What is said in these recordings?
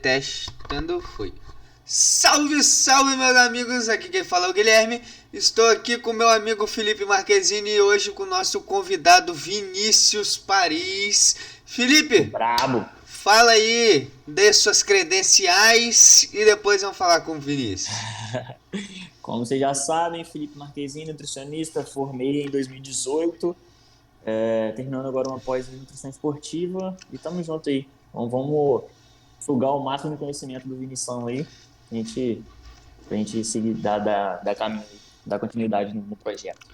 Testando, foi. Salve, salve, meus amigos, aqui quem fala é o Guilherme. Estou aqui com meu amigo Felipe Marquezine e hoje com o nosso convidado Vinícius Paris. Tô Felipe, brabo. fala aí, dê suas credenciais e depois vamos falar com o Vinícius. Como vocês já sabem, Felipe Marquezine, nutricionista, formei em 2018, terminando agora uma pós em nutrição esportiva e tamo junto aí. Então, vamos sugar o máximo de conhecimento do Vinição aí, pra gente seguir, dar caminho, dar continuidade no projeto.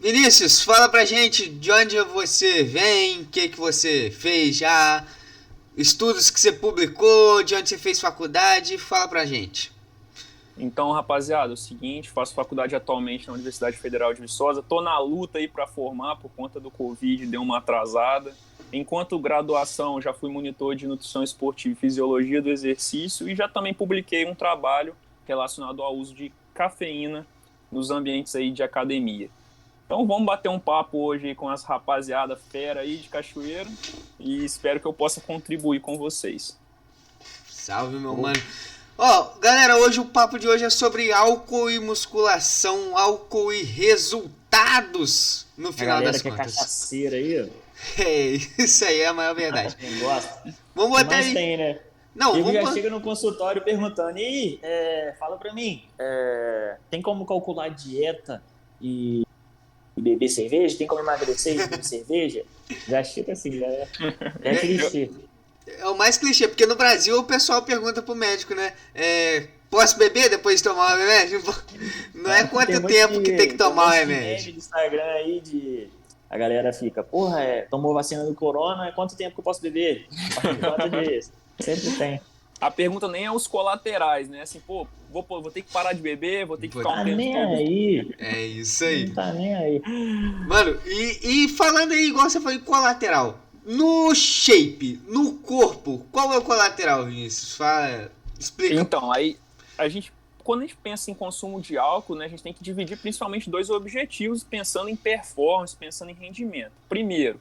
Vinícius, fala pra gente de onde você vem, o que você fez já, estudos que você publicou, de onde você fez faculdade, fala pra gente. Então, rapaziada, é o seguinte, faço faculdade atualmente na Universidade Federal de Viçosa, tô na luta aí para formar por conta do Covid, deu uma atrasada. Enquanto graduação, já fui monitor de nutrição esportiva e fisiologia do exercício e já também publiquei um trabalho relacionado ao uso de cafeína nos ambientes aí de academia. Então vamos bater um papo hoje aí com as rapaziada fera aí de Cachoeiro e espero que eu possa contribuir com vocês. Salve, meu mano. Ó, galera, hoje o papo de hoje é sobre álcool e musculação, álcool e resultados no final das Que é contas. cachaceira aí, ó. É, isso aí é a maior verdade. Quem gosta? Vamos botar Mas aí. tem, né? Não, Ele já vamos. chega no consultório perguntando, e aí, fala pra mim, tem como calcular dieta e beber cerveja? Tem como emagrecer e beber cerveja? Já chega assim, já é clichê. É o mais clichê, porque no Brasil o pessoal pergunta pro médico, né? Posso beber depois de tomar o remédio? Não é quanto tempo que tem que tomar o remédio. Do Instagram aí a galera fica, porra, tomou vacina do corona, quanto tempo que eu posso beber? Quantos dias? Sempre tem. A pergunta nem é os colaterais, né? Assim, pô, vou ter que parar de beber, vou ter que ficar um tempo nem todo. aí. É isso aí. Não tá nem aí. Mano, e falando aí, igual você falou, em colateral. No shape, no corpo, qual é o colateral, Vinícius? Fala, explica. Então, aí quando a gente pensa em consumo de álcool, né, a gente tem que dividir principalmente dois objetivos, pensando em performance, pensando em rendimento. Primeiro,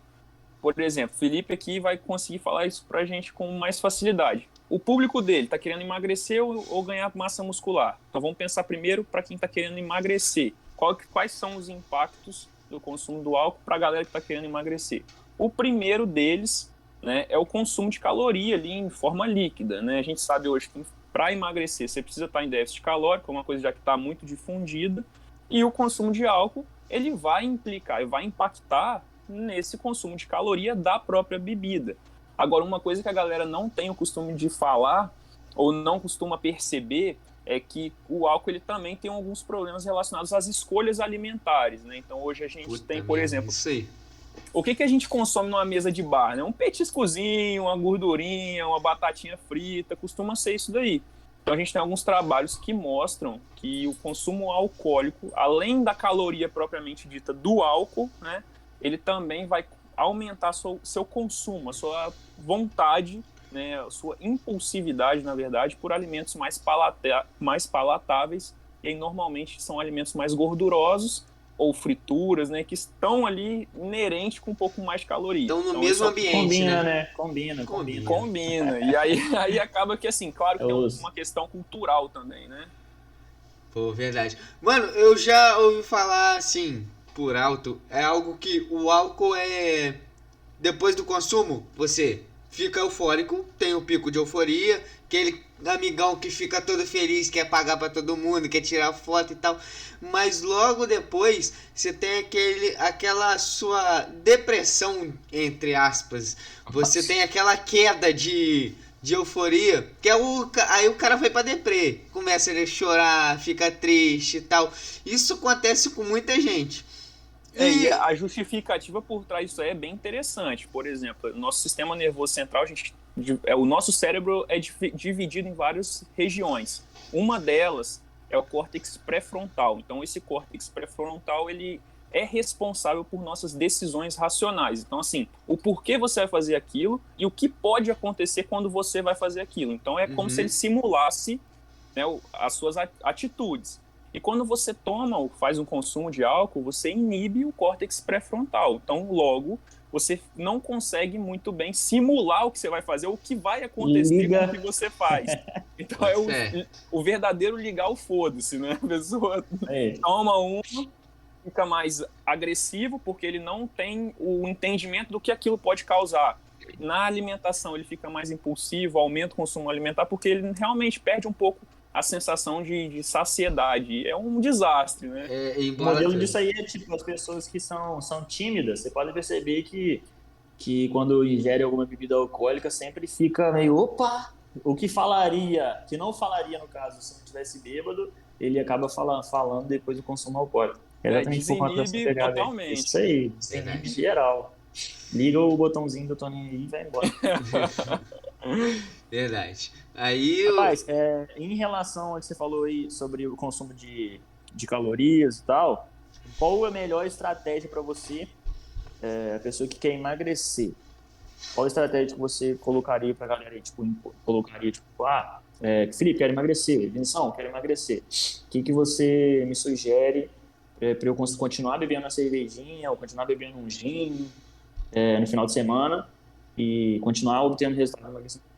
por exemplo, o Felipe aqui vai conseguir falar isso pra gente com mais facilidade. O público dele está querendo emagrecer ou ganhar massa muscular. Então vamos pensar primeiro para quem está querendo emagrecer. Quais são os impactos do consumo do álcool para a galera que está querendo emagrecer? O primeiro deles, né, é o consumo de caloria ali em forma líquida, né? A gente sabe hoje que para emagrecer você precisa estar em déficit calórico, é uma coisa já que está muito difundida, e o consumo de álcool ele vai implicar e vai impactar nesse consumo de caloria da própria bebida. Agora, uma coisa que a galera não tem o costume de falar ou não costuma perceber é que o álcool ele também tem alguns problemas relacionados às escolhas alimentares, né? Então hoje a gente tem, por exemplo, isso aí. O que a gente consome numa mesa de bar, né? Um petiscozinho, uma gordurinha, uma batatinha frita, costuma ser isso daí. Então a gente tem alguns trabalhos que mostram que o consumo alcoólico, além da caloria propriamente dita do álcool, né, ele também vai aumentar seu consumo, a sua vontade, né, a sua impulsividade, na verdade, por alimentos mais palatáveis, e aí normalmente são alimentos mais gordurosos, ou frituras, né, que estão ali inerentes com um pouco mais de caloria. Estão no mesmo ambiente, combina, né? Combina. E aí acaba que, assim, claro que tem uma questão cultural também, né? Pô, verdade. Mano, eu já ouvi falar, assim, por alto, é algo que o álcool é... Depois do consumo, você fica eufórico, tem o pico de euforia, aquele amigão que fica todo feliz, quer pagar pra todo mundo, quer tirar foto e tal, mas logo depois você tem aquela sua depressão, entre aspas, você tem aquela queda de euforia, que é aí o cara vai pra deprê, começa a chorar, fica triste e tal. Isso acontece com muita gente. E a justificativa por trás disso aí é bem interessante. Por exemplo, o nosso sistema nervoso central, o nosso cérebro é dividido em várias regiões. Uma delas é o córtex pré-frontal. Então, esse córtex pré-frontal, ele é responsável por nossas decisões racionais. Então, assim, o porquê você vai fazer aquilo e o que pode acontecer quando você vai fazer aquilo. Então, é como se ele simulasse, né, as suas atitudes. E quando você faz um consumo de álcool, você inibe o córtex pré-frontal. Então, logo, você não consegue muito bem simular o que você vai fazer, ou o que vai acontecer com o que você faz. Então, é o verdadeiro ligar o foda-se, né? A pessoa toma fica mais agressivo, porque ele não tem o entendimento do que aquilo pode causar. Na alimentação, ele fica mais impulsivo, aumenta o consumo alimentar, porque ele realmente perde um pouco a sensação de saciedade. É um desastre, né? O modelo disso aí é tipo as pessoas que são tímidas. Você pode perceber que quando ingere alguma bebida alcoólica sempre fica meio, opa, o que não falaria no caso se não tivesse bêbado, ele acaba falando depois do consumo alcoólico. Exatamente por conta dessa pegada. Totalmente. Isso aí, desinibe geral. Liga o botãozinho do Toninho aí e vai embora. Verdade. Aí, rapaz, em relação ao que você falou aí sobre o consumo de calorias e tal, qual é a melhor estratégia para você, a pessoa que quer emagrecer? Qual estratégia que você colocaria pra galera aí? Felipe, quero emagrecer. Vinção, quero emagrecer. O que você me sugere para eu continuar bebendo uma cervejinha ou continuar bebendo um gin no final de semana e continuar obtendo resultado no emagrecimento?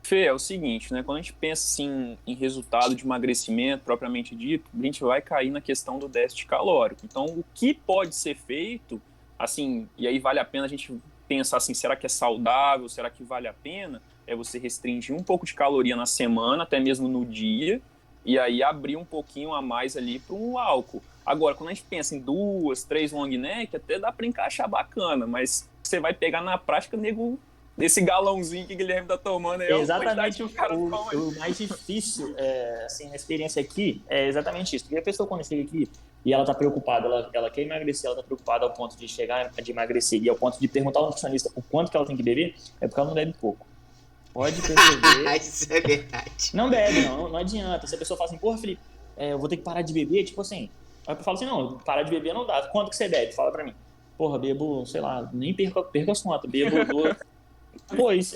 Fê, é o seguinte, né? Quando a gente pensa assim, em resultado de emagrecimento propriamente dito, a gente vai cair na questão do déficit calórico. Então, o que pode ser feito, assim, e aí vale a pena a gente pensar assim, será que é saudável, será que vale a pena? É você restringir um pouco de caloria na semana, até mesmo no dia, e aí abrir um pouquinho a mais ali para um álcool. Agora, quando a gente pensa em 2, 3 long neck, até dá para encaixar bacana, mas você vai pegar na prática, nego, desse galãozinho que o Guilherme tá tomando aí. Exatamente, o mais difícil, assim, na experiência aqui, é exatamente isso. Porque a pessoa quando chega aqui e ela tá preocupada, ela quer emagrecer, ela tá preocupada ao ponto de chegar de emagrecer e ao ponto de perguntar ao nutricionista o quanto que ela tem que beber, é porque ela não bebe pouco. Pode perceber. Isso é verdade. Não bebe, não adianta. Se a pessoa fala assim, porra, Felipe, eu vou ter que parar de beber, tipo assim, aí eu falo assim, não, parar de beber não dá. Quanto que você bebe? Fala pra mim. Porra, bebo, sei lá, nem perco as contas, bebo 2. Pois.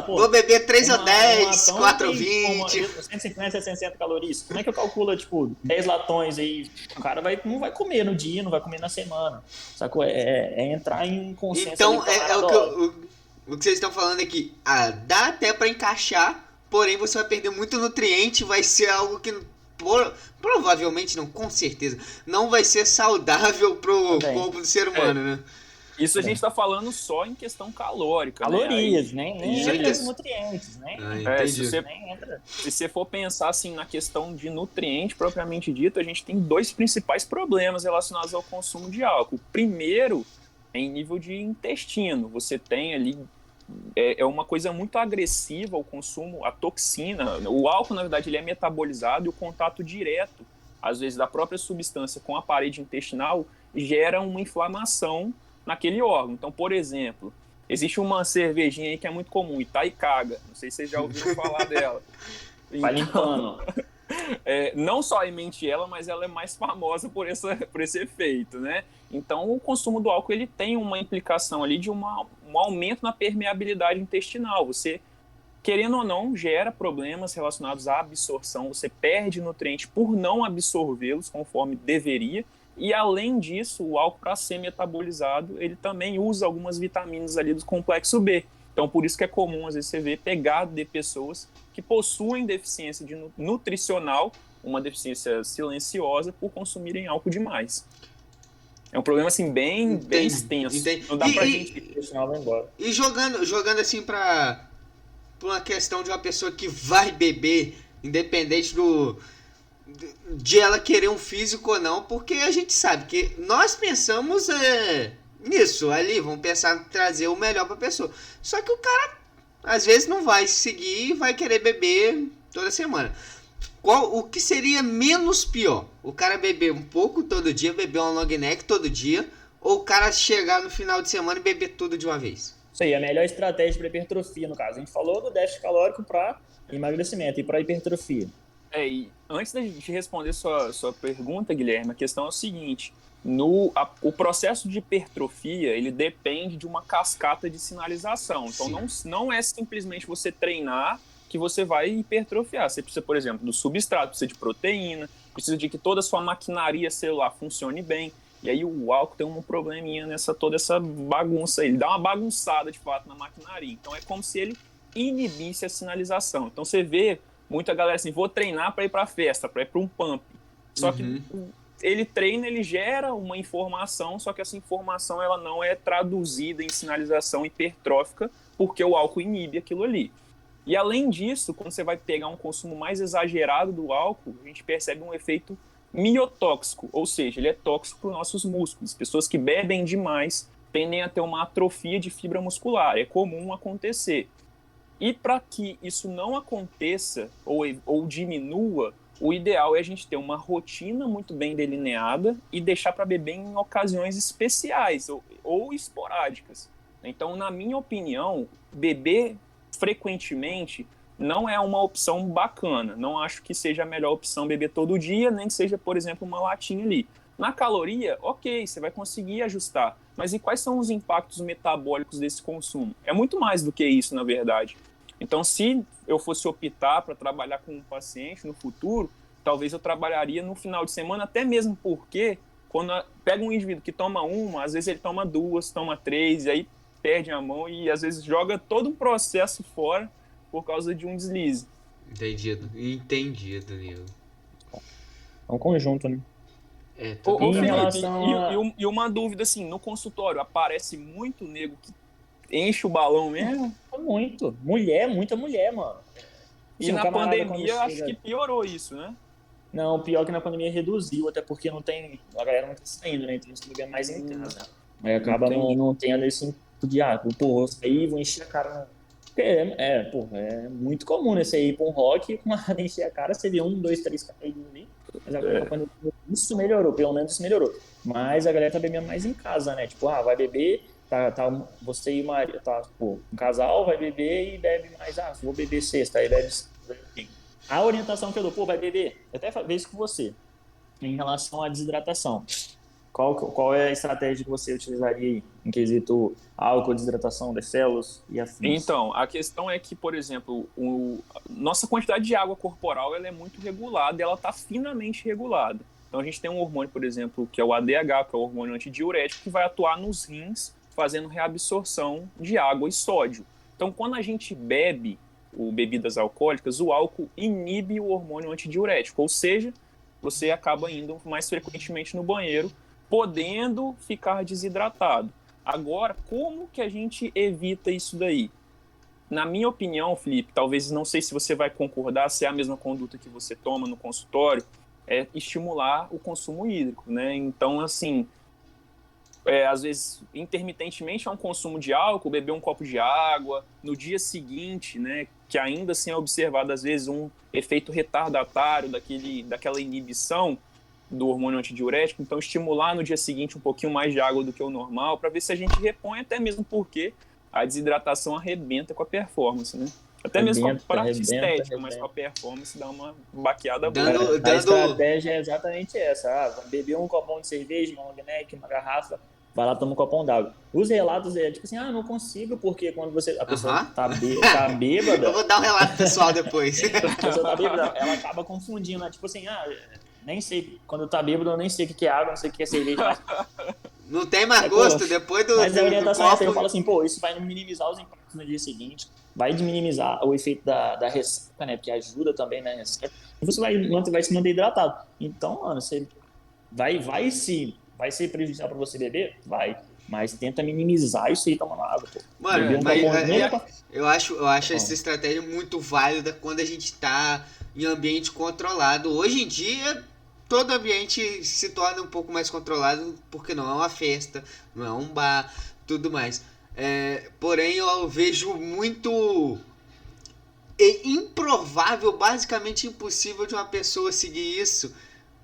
Vou beber 3 ou 10, 4 ou 20. 150, 160 calorias. Como é que eu calculo, tipo, 10 latões aí? O cara não vai comer no dia, não vai comer na semana. Sacou? É entrar em um consenso. Então, o que vocês estão falando aqui. Dá até pra encaixar, porém você vai perder muito nutriente, vai ser algo que provavelmente, não, com certeza, não vai ser saudável pro corpo do ser humano, né? Isso a gente está falando só em questão calórica. Calorias, né? Nem entra os nutrientes, né? Se você for pensar assim na questão de nutriente propriamente dito, a gente tem 2 principais problemas relacionados ao consumo de álcool. Primeiro, é em nível de intestino. Você tem ali é uma coisa muito agressiva o consumo, a toxina. O álcool, na verdade, ele é metabolizado e o contato direto, às vezes, da própria substância com a parede intestinal gera uma inflamação naquele órgão. Então, por exemplo, existe uma cervejinha aí que é muito comum, Itaicaga. Não sei se vocês já ouviram falar dela. Vai limpando. Não somente ela, mas ela é mais famosa por esse efeito, né? Então, o consumo do álcool ele tem uma implicação ali de um aumento na permeabilidade intestinal. Você, querendo ou não, gera problemas relacionados à absorção. Você perde nutrientes por não absorvê-los conforme deveria. E, além disso, o álcool, para ser metabolizado, ele também usa algumas vitaminas ali do complexo B. Então, por isso que é comum, às vezes, você ver pegado de pessoas que possuem deficiência nutricional, uma deficiência silenciosa, por consumirem álcool demais. É um problema, assim, bem extenso. Entendi. Não dá pra gente... vai embora. E jogando assim pra uma questão de uma pessoa que vai beber, independente de ela querer um físico ou não, porque a gente sabe que nós pensamos nisso ali, vamos pensar em trazer o melhor pra pessoa. Só que o cara, às vezes, não vai seguir e vai querer beber toda semana. O que seria menos pior? O cara beber um pouco todo dia, beber um long neck todo dia, ou o cara chegar no final de semana e beber tudo de uma vez? Isso aí, a melhor estratégia para hipertrofia, no caso. A gente falou do déficit calórico para emagrecimento e para hipertrofia. E antes da gente responder sua pergunta, Guilherme, a questão é o seguinte: o processo de hipertrofia ele depende de uma cascata de sinalização. Então não é simplesmente você treinar que você vai hipertrofiar. Você precisa, por exemplo, do substrato, precisa de proteína, precisa de que toda a sua maquinaria celular funcione bem. E aí o álcool tem um probleminha toda essa bagunça aí. Ele dá uma bagunçada, de fato, na maquinaria. Então é como se ele inibisse a sinalização. Então você vê muita galera assim, vou treinar para ir para a festa, para ir para um pump. Só que ele treina, ele gera uma informação, só que essa informação ela não é traduzida em sinalização hipertrófica, porque o álcool inibe aquilo ali. E além disso, quando você vai pegar um consumo mais exagerado do álcool, a gente percebe um efeito miotóxico, ou seja, ele é tóxico para os nossos músculos. Pessoas que bebem demais tendem a ter uma atrofia de fibra muscular, é comum acontecer. E para que isso não aconteça ou diminua, o ideal é a gente ter uma rotina muito bem delineada e deixar para beber em ocasiões especiais ou esporádicas. Então, na minha opinião, beber frequentemente não é uma opção bacana. Não acho que seja a melhor opção beber todo dia, nem que seja, por exemplo, uma latinha ali. Na caloria, ok, você vai conseguir ajustar. Mas e quais são os impactos metabólicos desse consumo? É muito mais do que isso, na verdade. Então, se eu fosse optar para trabalhar com um paciente no futuro, talvez eu trabalharia no final de semana, até mesmo porque quando pega um indivíduo que toma uma, às vezes ele toma duas, toma três, e aí perde a mão e às vezes joga todo um processo fora por causa de um deslize. Entendido, Nilo. É um conjunto, né? Ô, Felipe, relação e uma dúvida assim, no consultório, aparece muito nego que enche o balão mesmo? Muita mulher, mano. E Assim, na pandemia, chega... acho que piorou isso, né? Não, pior que na pandemia reduziu, até porque a galera não tá saindo, né? Então a gente beber mais em casa. Aí acaba não tendo esse intuito de, vou sair, vou encher a cara. É muito comum, né? Você ir pra um rock com uma encher a cara, você vê 1, 2, 3 caras ali. Mas agora na pandemia isso melhorou, pelo menos isso melhorou. Mas a galera tá bebendo mais em casa, né? Tipo, vai beber, você e Maria, um casal vai beber e bebe mais, vou beber sexta, aí bebe. A orientação que eu dou, vai beber, eu até falei isso com você, em relação à desidratação. Qual é a estratégia que você utilizaria aí, em quesito álcool, desidratação das células e afins? Então, a questão é que, por exemplo, nossa quantidade de água corporal ela é muito regulada e ela está finamente regulada. Então, a gente tem um hormônio, por exemplo, que é o ADH, que é o hormônio antidiurético, que vai atuar nos rins, fazendo reabsorção de água e sódio. Então, quando a gente bebe bebidas alcoólicas, o álcool inibe o hormônio antidiurético, ou seja, você acaba indo mais frequentemente no banheiro, podendo ficar desidratado. Agora, como que a gente evita isso daí? Na minha opinião, Felipe, talvez não sei se você vai concordar, se é a mesma conduta que você toma no consultório, é estimular o consumo hídrico, né? Então, assim, às vezes, intermitentemente é um consumo de álcool, beber um copo de água, no dia seguinte, né, que ainda assim é observado, às vezes, um efeito retardatário daquela inibição do hormônio antidiurético, então estimular no dia seguinte um pouquinho mais de água do que o normal, para ver se a gente repõe, até mesmo porque a desidratação arrebenta com a performance, né? Até mesmo com a parte estética, mas com a performance dá uma baqueada boa. A estratégia é exatamente essa. Beber um copão de cerveja, uma long neck, uma garrafa, vai lá, toma um copão d'água. Os relatos é tipo assim, não consigo, porque quando a pessoa tá bêbada... Eu vou dar um relato pessoal depois. A pessoa tá bêbada, ela acaba confundindo, né? Tipo assim, nem sei, quando tá bêbado eu nem sei o que é água, não sei o que é cerveja. Não tem mais gosto depois do Mas a orientação copo. Eu falo assim, isso vai minimizar os impactos no dia seguinte, vai minimizar o efeito da ressaca, né? Porque ajuda também na ressaca. E você vai se manter hidratado. Então, mano, você vai ser prejudicial pra você beber? Vai. Mas tenta minimizar isso aí tomando água, pô. Mano, eu acho essa estratégia muito válida quando a gente tá em ambiente controlado. Hoje em dia, todo ambiente se torna um pouco mais controlado porque não é uma festa, não é um bar, tudo mais. Porém, eu vejo muito improvável, basicamente impossível de uma pessoa seguir isso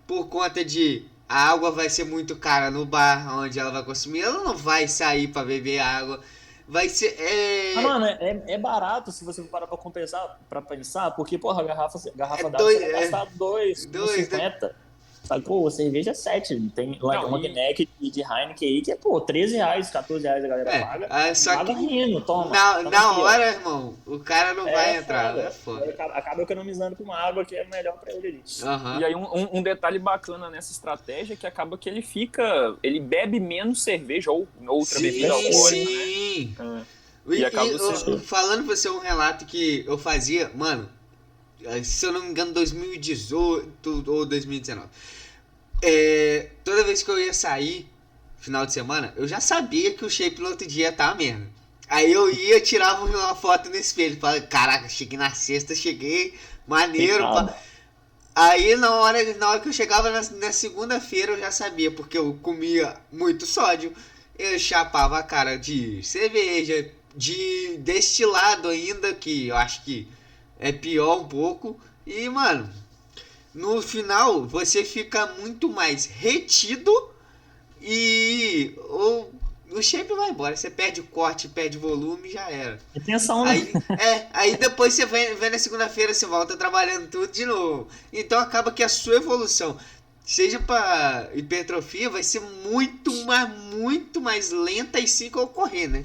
por conta de a água vai ser muito cara no bar onde ela vai consumir. Ela não vai sair pra beber água. Vai ser... mano, é barato se você parar pra compensar, pra pensar, porque, porra, a garrafa d'água você vai gastar 2,50. Sacou? Cerveja 7. Tem lá Não, uma neck de Heineken aí que é, pô, R$13, R$14 a galera paga. Só Paga que rindo, toma. na Toma aqui, ó. hora, irmão, o cara não vai entrar, é Foda. foda. Acaba economizando com uma água que é melhor pra ele ali. Aham. E aí um detalhe bacana nessa estratégia é que acaba que ele bebe menos cerveja ou outra bebida alcoólica, Sim. né? E, E acaba sendo... falando pra você um relato que eu fazia, mano, se eu não me engano, 2018 ou 2019. Toda vez que eu ia sair, final de semana, eu já sabia que o shape no outro dia tava merda. Aí eu ia, tirava uma foto no espelho, falava, caraca, cheguei na sexta, cheguei, maneiro. Aí na hora que eu chegava na segunda-feira eu já sabia, porque eu comia muito sódio, eu chapava a cara de cerveja, de destilado ainda, que eu acho que é pior um pouco. E, mano, no final você fica muito mais retido e o shape vai embora. Você perde corte, perde volume e já era. Atenção, né? Aí depois você vem na segunda-feira, você volta trabalhando tudo de novo. Então acaba que a sua evolução, seja para hipertrofia, vai ser muito mais lenta e sem ocorrer, né?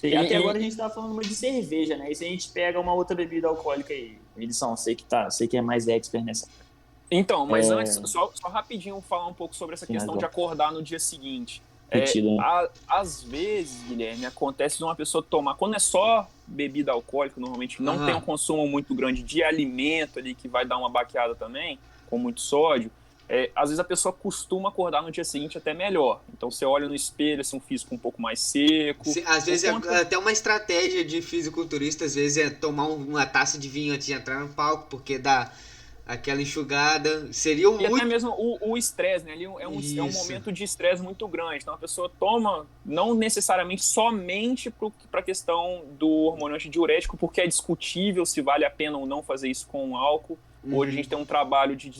E até agora a gente tá falando muito de cerveja, né? E se a gente pega uma outra bebida alcoólica aí, Edição, sei que é mais expert nessa. Então, mas antes, só rapidinho falar um pouco sobre essa questão de acordar no dia seguinte. Às vezes, Guilherme, acontece de uma pessoa tomar, quando é só bebida alcoólica, normalmente não tem um consumo muito grande de alimento ali, que vai dar uma baqueada também, com muito sódio, às vezes a pessoa costuma acordar no dia seguinte até melhor. Então você olha no espelho, assim, um físico um pouco mais seco. Às vezes até uma estratégia de fisiculturista, às vezes é tomar uma taça de vinho antes de entrar no palco, porque dá aquela enxugada. Seria e até mesmo o estresse, né? Ali é um momento de estresse muito grande. Então a pessoa toma, não necessariamente somente para a questão do hormônio antidiurético, porque é discutível se vale a pena ou não fazer isso com álcool. Hoje a gente tem um trabalho de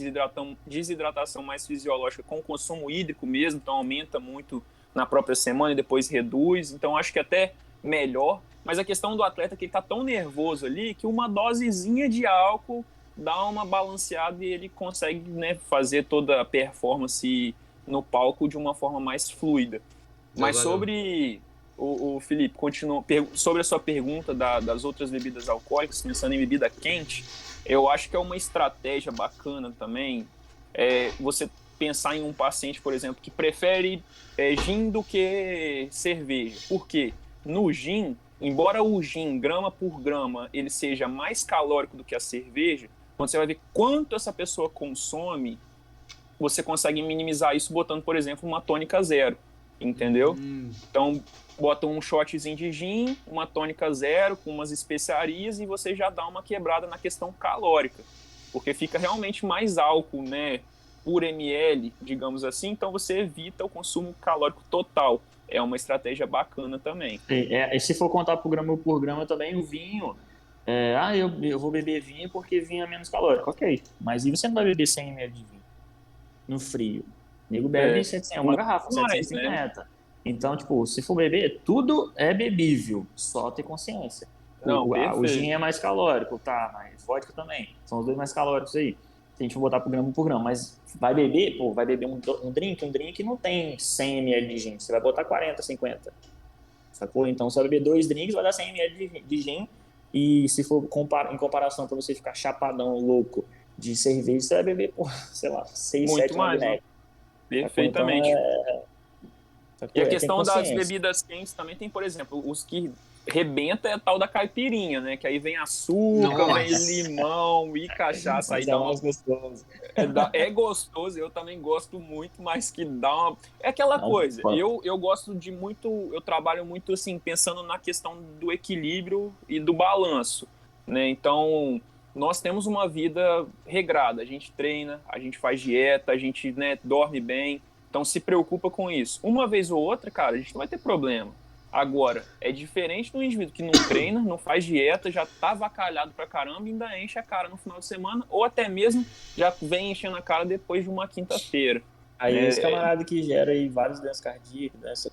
desidratação mais fisiológica com o consumo hídrico mesmo, então aumenta muito na própria semana e depois reduz. Então acho que até melhor. Mas a questão do atleta é que ele está tão nervoso ali que uma dosezinha de álcool dá uma balanceada e ele consegue, né, fazer toda a performance no palco de uma forma mais fluida. Mas sobre o Felipe, sobre a sua pergunta das outras bebidas alcoólicas, pensando em bebida quente, eu acho que é uma estratégia bacana também você pensar em um paciente, por exemplo, que prefere gin do que cerveja. Por quê? No gin, embora o gin, grama por grama, ele seja mais calórico do que a cerveja, quando você vai ver quanto essa pessoa consome, você consegue minimizar isso botando, por exemplo, uma tônica zero, entendeu? Então, bota um shotzinho de gin, uma tônica zero, com umas especiarias, e você já dá uma quebrada na questão calórica, porque fica realmente mais álcool, né, por ml, digamos assim, então você evita o consumo calórico total. É uma estratégia bacana também. E se for contar por grama também, o vinho... eu vou beber vinho porque vinho é menos calórico. Ok, mas e você não vai beber 100 ml de vinho no frio? O nego bebe 700, uma garrafa, mais, 750. Né? Então, tipo, se for beber, tudo é bebível, só ter consciência. O gin é mais calórico, tá, mas vodka também. São os dois mais calóricos aí. Se a gente for botar por grama, mas vai beber, vai beber um drink não tem 100 ml de gin, você vai botar 40, 50. Sacou? Então, você vai beber 2 drinks, vai dar 100 ml de gin. E se for em comparação para você ficar chapadão, louco de cerveja, você vai beber, sei lá, 6, muito 7 mais, né? Perfeitamente. Então, e a questão das bebidas quentes também tem, por exemplo, os que rebenta é a tal da caipirinha, né? Que aí vem açúcar, vem limão e cachaça. Aí dá mais gostoso. É gostoso, eu também gosto muito, mas que dá uma... É aquela coisa, eu gosto de muito... Eu trabalho muito, assim, pensando na questão do equilíbrio e do balanço, né? Então, nós temos uma vida regrada. A gente treina, a gente faz dieta, a gente, né, dorme bem. Então, se preocupa com isso. Uma vez ou outra, cara, a gente não vai ter problema. Agora, é diferente do indivíduo que não treina, não faz dieta, já tá avacalhado pra caramba e ainda enche a cara no final de semana, ou até mesmo já vem enchendo a cara depois de uma quinta-feira. Aí esse camarada que gera aí vários doenças cardíacas,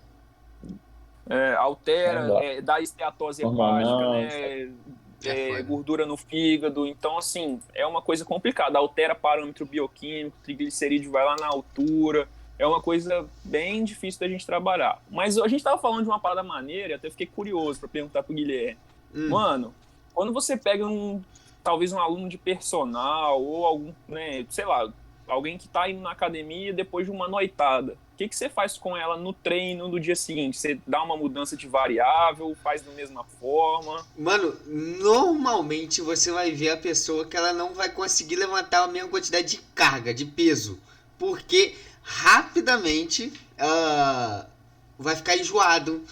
altera, dá esteatose hepática, né? foda. gordura no fígado. Então, assim, é uma coisa complicada. Altera parâmetro bioquímico, triglicerídeo vai lá na altura. É uma coisa bem difícil da gente trabalhar. Mas a gente tava falando de uma parada maneira, e até fiquei curioso para perguntar pro Guilherme. Mano, quando você pega talvez um aluno de personal ou algum, né, sei lá, alguém que tá indo na academia depois de uma noitada, o que você faz com ela no treino no dia seguinte? Você dá uma mudança de variável, faz da mesma forma? Mano, normalmente você vai ver a pessoa que ela não vai conseguir levantar a mesma quantidade de carga, de peso, porque rapidamente vai ficar enjoado,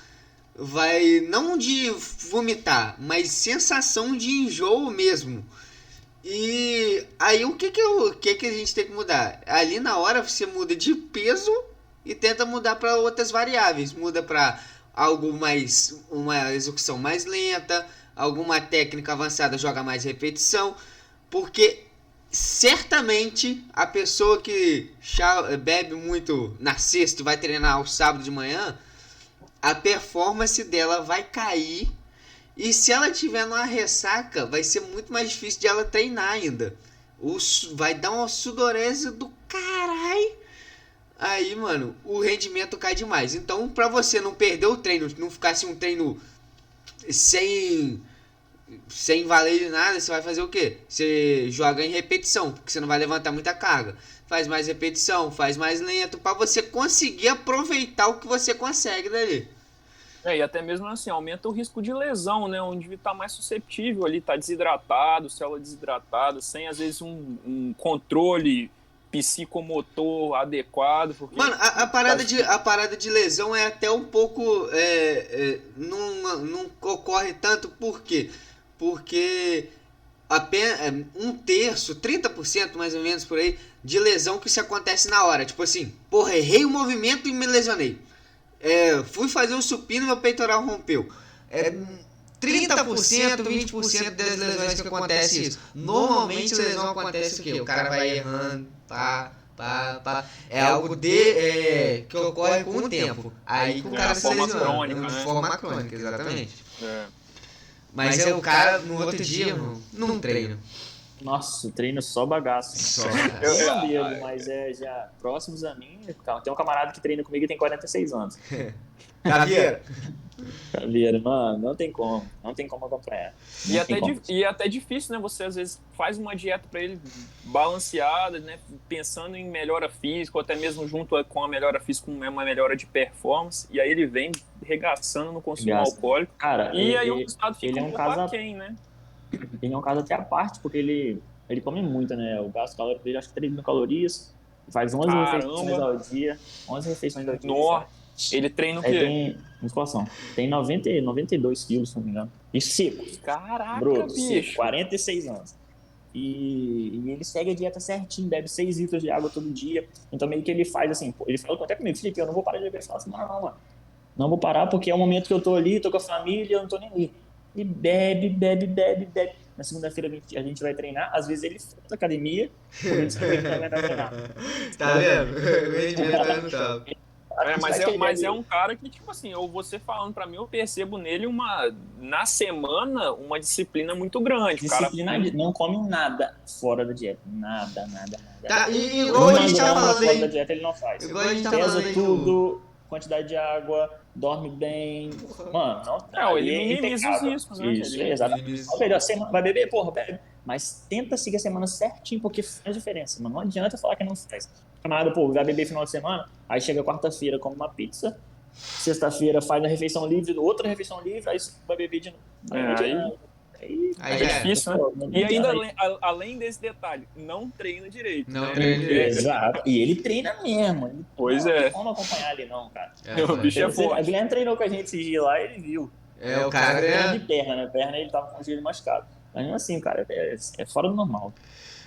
vai não de vomitar, mas sensação de enjoo mesmo. E aí o que a gente tem que mudar? Ali na hora você muda de peso e tenta mudar para outras variáveis, muda para algo mais, uma execução mais lenta, alguma técnica avançada, joga mais repetição, porque certamente a pessoa que bebe muito na sexta e vai treinar ao sábado de manhã, a performance dela vai cair, e se ela tiver numa ressaca, vai ser muito mais difícil de ela treinar ainda. Vai dar uma sudorese do caralho. Aí, mano, o rendimento cai demais. Então, pra você não perder o treino, não ficar assim um treino sem valer de nada, você vai fazer o quê? Você joga em repetição, porque você não vai levantar muita carga. Faz mais repetição, faz mais lento, pra você conseguir aproveitar o que você consegue dali. E até mesmo assim, aumenta o risco de lesão, né? O indivíduo tá mais suscetível ali, tá desidratado, célula desidratada, sem às vezes um controle psicomotor adequado. Porque mano, a parada de lesão é até um pouco. Não ocorre tanto, por quê? Porque apenas um terço, 30% mais ou menos por aí, de lesão que se acontece na hora. Tipo assim, porra, errei o movimento e me lesionei. Fui fazer um supino e meu peitoral rompeu. 30%, 20% das lesões que acontece isso. Normalmente a lesão acontece o quê? O cara vai errando, pá. É algo que ocorre com o tempo. Aí que o cara se lesiona. De forma crônica, exatamente. Mas o cara no outro dia não treina. Nossa, treino só bagaço. Só. Eu sabia, mas já próximos a mim. Tem um camarada que treina comigo e tem 46 anos. Caveira, mano, não tem como acompanhar. E até difícil, né? Você às vezes faz uma dieta pra ele balanceada, né? Pensando em melhora física, ou até mesmo junto com a melhora física, uma melhora de performance, e aí ele vem regaçando no consumo alcoólico. Cara, e aí o resultado fica um pouco aquém, né? Ele é um caso até à parte, porque ele come muito, né? O gasto calórico dele acho que 3.000 calorias, faz 11 refeições ao dia. 11 refeições ao dia. Nossa, ele treina o quê? Tem musculação. Tem 92 quilos, se não me engano. E seco. Caraca, bruto, bicho. Seco, 46 anos. E ele segue a dieta certinho, bebe 6 litros de água todo dia. Então meio que ele faz assim, ele falou até comigo, Felipe, eu não vou parar de beber. Eu falo assim, não, mano. Não vou parar porque é o momento que eu tô ali, tô com a família, eu não tô nem ali. E bebe. Na segunda-feira a gente vai treinar. Às vezes ele foi pra academia, por isso que ele não vai treinar. Tá vendo? O rendimento tá no top. Mas é um cara que, tipo assim, você falando pra mim, eu percebo nele na semana, uma disciplina muito grande. Disciplina, o cara não come nada fora da dieta. Nada. Tá, e igual a gente tá falando fora aí. da dieta ele não faz. Igual a gente tá Pesa falando aí tudo, quantidade de água, dorme bem. Mano, não. Ele minimiza os riscos, né? Isso, exatamente. Vai beber, porra, bebe. Mas tenta seguir a semana certinho, porque faz diferença, mano. Não adianta falar que não faz. Camarada, pô, vai beber final de semana, aí chega quarta-feira, come uma pizza, sexta-feira faz a refeição livre, outra refeição livre, aí vai beber de novo. Aí é difícil, né? E ainda, além desse detalhe, não treina direito. Não treina direito. Exato. E ele treina mesmo. Pois não é. tem como acompanhar ele não, cara. O bicho é forte. A Guilherme treinou com a gente esse dia lá e ele viu. O cara treina de perna, né? Perna ele tava com o joelho machucado. Mas mesmo assim, cara, é fora do normal.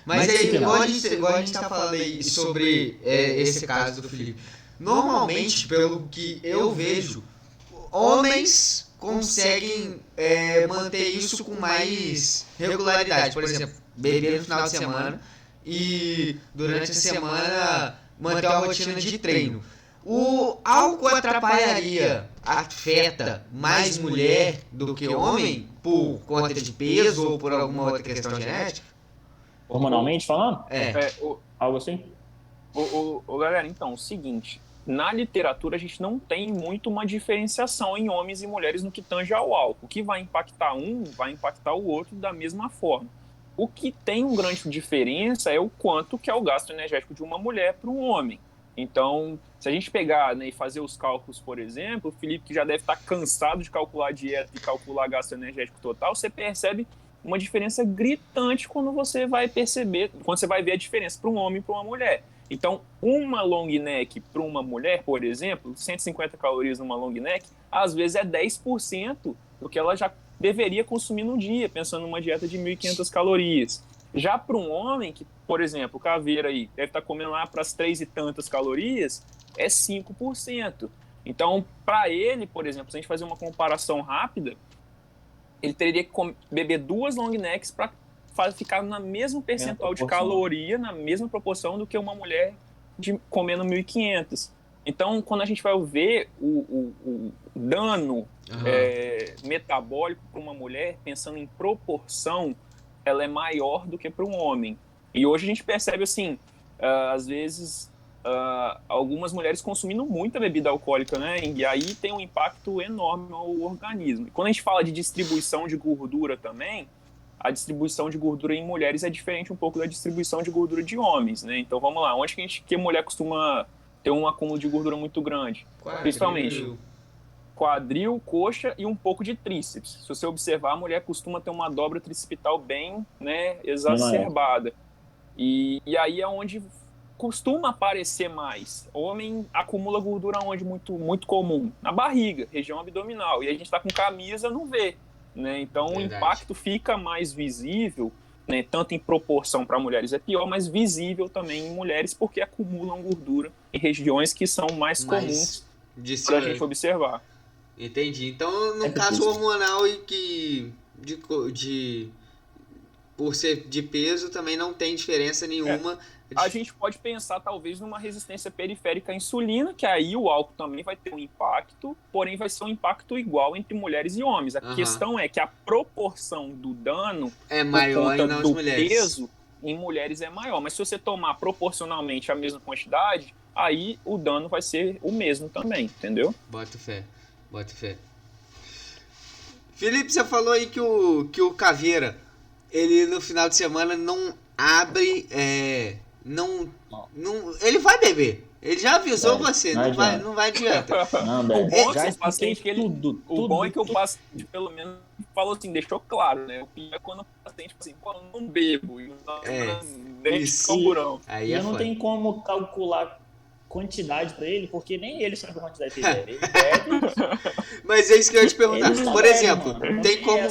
Mas aí, igual a gente tá falando aí sobre esse caso do Felipe. Normalmente, pelo que eu vejo, homens conseguem manter isso com mais regularidade. Por exemplo, beber no final de semana e durante a semana manter uma rotina de treino. O álcool afeta mais mulher do que homem por conta de peso ou por alguma outra questão genética? Hormonalmente falando? O, Algo assim? galera, então, o seguinte, na literatura a gente não tem muito uma diferenciação em homens e mulheres no que tange ao álcool. O que vai impactar um, vai impactar o outro da mesma forma. O que tem uma grande diferença é o quanto que é o gasto energético de uma mulher para um homem. Então, se a gente pegar, né, e fazer os cálculos, por exemplo, o Felipe, que já deve estar cansado de calcular a dieta e calcular gasto energético total, você percebe uma diferença gritante quando você vai ver a diferença para um homem e para uma mulher. Então, uma long neck para uma mulher, por exemplo, 150 calorias numa long neck, às vezes é 10% do que ela já deveria consumir no dia, pensando numa dieta de 1.500 calorias. Já para um homem, que, por exemplo, o Caveira aí deve estar comendo lá para as 3 e tantas calorias, é 5%. Então, para ele, por exemplo, se a gente fazer uma comparação rápida, ele teria que beber 2 long necks para ficar na mesmo percentual de caloria, na mesma proporção do que uma mulher comendo 1.500. Então, quando a gente vai ver o dano metabólico para uma mulher, pensando em proporção, ela é maior do que para um homem. E hoje a gente percebe, assim, às vezes, algumas mulheres consumindo muita bebida alcoólica, né? E aí tem um impacto enorme no organismo. E quando a gente fala de distribuição de gordura também, a distribuição de gordura em mulheres é diferente um pouco da distribuição de gordura de homens, né? Então vamos lá, onde que a mulher costuma ter um acúmulo de gordura muito grande? Principalmente quadril, coxa e um pouco de tríceps. Se você observar, a mulher costuma ter uma dobra tricipital bem, né, exacerbada. E aí é onde costuma aparecer mais. Homem acumula gordura onde? Muito, muito comum. Na barriga, região abdominal. E a gente está com camisa, não vê. Né? Então o impacto fica mais visível, né? Tanto em proporção para mulheres é pior, mas visível também em mulheres, porque acumulam gordura em regiões que são mais comuns para a gente observar. Entendi. Então, no caso hormonal e por ser de peso, também não tem diferença nenhuma. A gente pode pensar, talvez, numa resistência periférica à insulina, que aí o álcool também vai ter um impacto, porém vai ser um impacto igual entre mulheres e homens. A questão é que a proporção do dano é maior por conta do mulheres. Peso em mulheres é maior. Mas se você tomar proporcionalmente a mesma quantidade, aí o dano vai ser o mesmo também, entendeu? Bota fé. Felipe, você falou aí que o Caveira, ele no final de semana não abre, não, ele vai beber. Ele já avisou você, não vai adianta. Não, o bom é que o paciente pelo menos falou assim, deixou claro, né? O pior é quando o paciente fala assim, pô, eu não bebo, e nem de camburão. Aí não tem como calcular quantidade pra ele, porque nem ele sabe a quantidade que ele bebe. Ele bebe. Mas é isso que eu ia te perguntar. Por exemplo, tem como...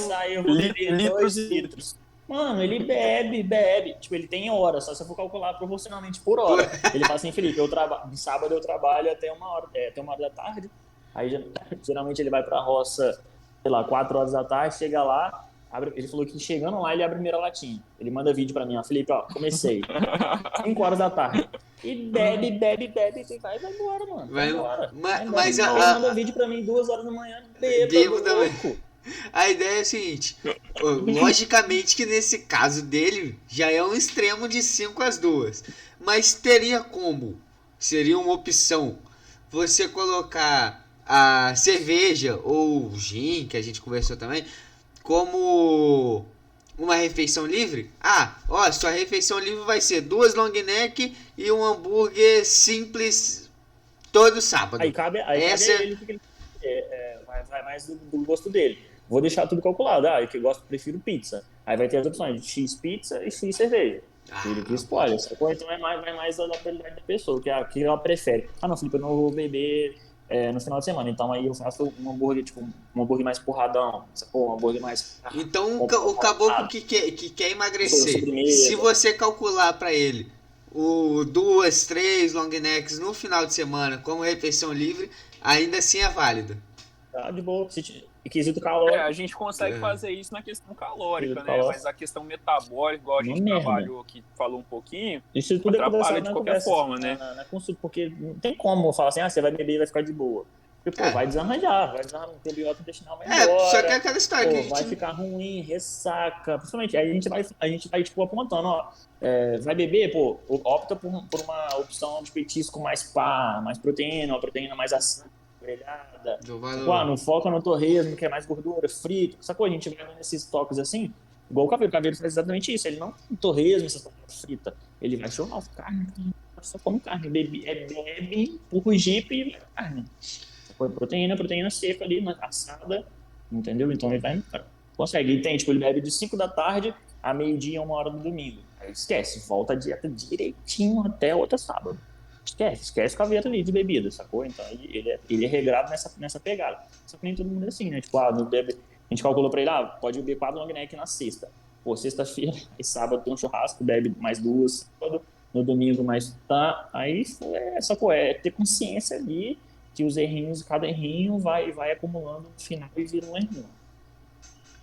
litros e litros. Mano, ele bebe. Tipo, ele tem hora, só se eu for calcular proporcionalmente por hora. Ele fala assim, Felipe, de sábado eu trabalho até uma hora da tarde. Aí, geralmente, ele vai pra roça, sei lá, 4 horas da tarde, chega lá, ele falou que chegando lá, ele abre a primeira latinha. Ele manda vídeo pra mim, ó, Felipe, ó, comecei. 5 horas da tarde. E bebe, e vai embora, mano. Vai embora. Mas manda vídeo pra mim 2 horas da manhã, bebo também. A ideia é a seguinte, logicamente que nesse caso dele já é um extremo de 5 às 2, mas seria uma opção você colocar a cerveja ou o gin, que a gente conversou também, como uma refeição livre? Sua refeição livre vai ser 2 long neck e um hambúrguer simples todo sábado. Aí cabe ele, porque vai mais do gosto dele. Vou deixar tudo calculado. Eu prefiro pizza. Aí vai ter as opções de X pizza e X cerveja. Ele que escolhe. Então vai mais da habilidade da pessoa, que ela prefere. Não, Felipe, eu não vou beber no final de semana. Então aí eu faço um hambúrguer, tipo, um hambúrguer mais porradão. Um hambúrguer mais... Então o caboclo que quer emagrecer, se você calcular pra ele 2, 3 long necks no final de semana como refeição livre, ainda assim é válido. Tá de boa. Quesito calórico. A gente consegue fazer isso na questão calórica, né? Mas a questão metabólica, igual a gente trabalhou aqui, falou um pouquinho, isso tudo atrapalha de qualquer forma, né? Na consulta, porque não tem como falar assim, você vai beber e vai ficar de boa. Porque, vai desarranjar, o probiótico intestinal vai embora. Só que é aquela história que a gente... vai ficar ruim, ressaca, principalmente, aí a gente vai tipo, apontando, vai beber, opta por uma opção de petisco mais proteína, uma proteína mais grelhada. Não foca no torresmo, que é mais gordura, frito, sacou? A gente vai nesses toques assim, igual o Caveiro faz exatamente isso, ele não tem torresmo, essas coisas fritas, ele vai chamar carne, só come carne, bebe por jipe e carne. Proteína seca ali, assada, entendeu? Então ele vai, consegue. Ele tem, tipo, ele bebe de 5 da tarde a meio-dia, 1 hora do domingo. Aí esquece, volta a dieta direitinho até outra sábado. Esquece com a dieta ali de bebida, sacou? Então ele é regrado nessa pegada. Só que nem todo mundo é assim, né? Tipo, não bebe, a gente calculou pra ele, pode beber 4 long neck na sexta. Sexta-feira, aí sábado tem um churrasco, bebe mais 2, sábado, no domingo mais aí sacou? É ter consciência ali que os errinhos, cada errinho vai acumulando no final e vira um errinho.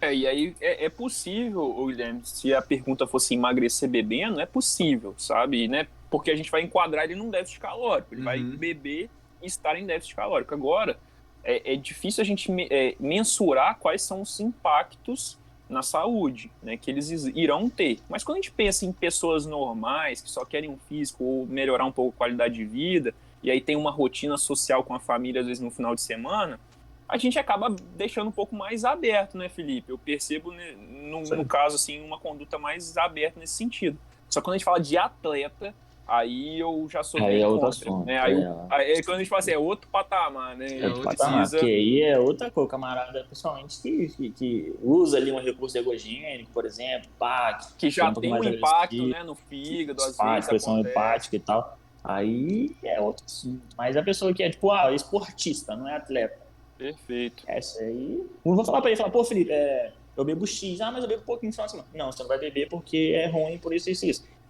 E aí é possível, Guilherme, se a pergunta fosse emagrecer bebendo, é possível, sabe? Né? Porque a gente vai enquadrar ele num déficit calórico, ele vai beber e estar em déficit calórico. Agora, é difícil a gente mensurar quais são os impactos na saúde, né, que eles irão ter. Mas quando a gente pensa em pessoas normais, que só querem um físico ou melhorar um pouco a qualidade de vida, e aí tem uma rotina social com a família, às vezes no final de semana, a gente acaba deixando um pouco mais aberto, né, Felipe? Eu percebo, né, no caso, assim, uma conduta mais aberta nesse sentido. Só que quando a gente fala de atleta, aí eu já sou bem contra. Né? Aí quando a gente fala assim, é outro patamar, né? Porque aí é outra coisa, camarada, pessoalmente, que usa ali um recurso ergogênico, por exemplo, que já tem um impacto, né, no fígado, às vezes pressão hepática e tal. Aí é outro assunto. Mas a pessoa que é, tipo, esportista, não é atleta. Perfeito. Essa aí... Não vou falar pra ele, Felipe, eu bebo X, mas eu bebo um pouquinho no final de semana. Não, você não vai beber porque é ruim, por isso.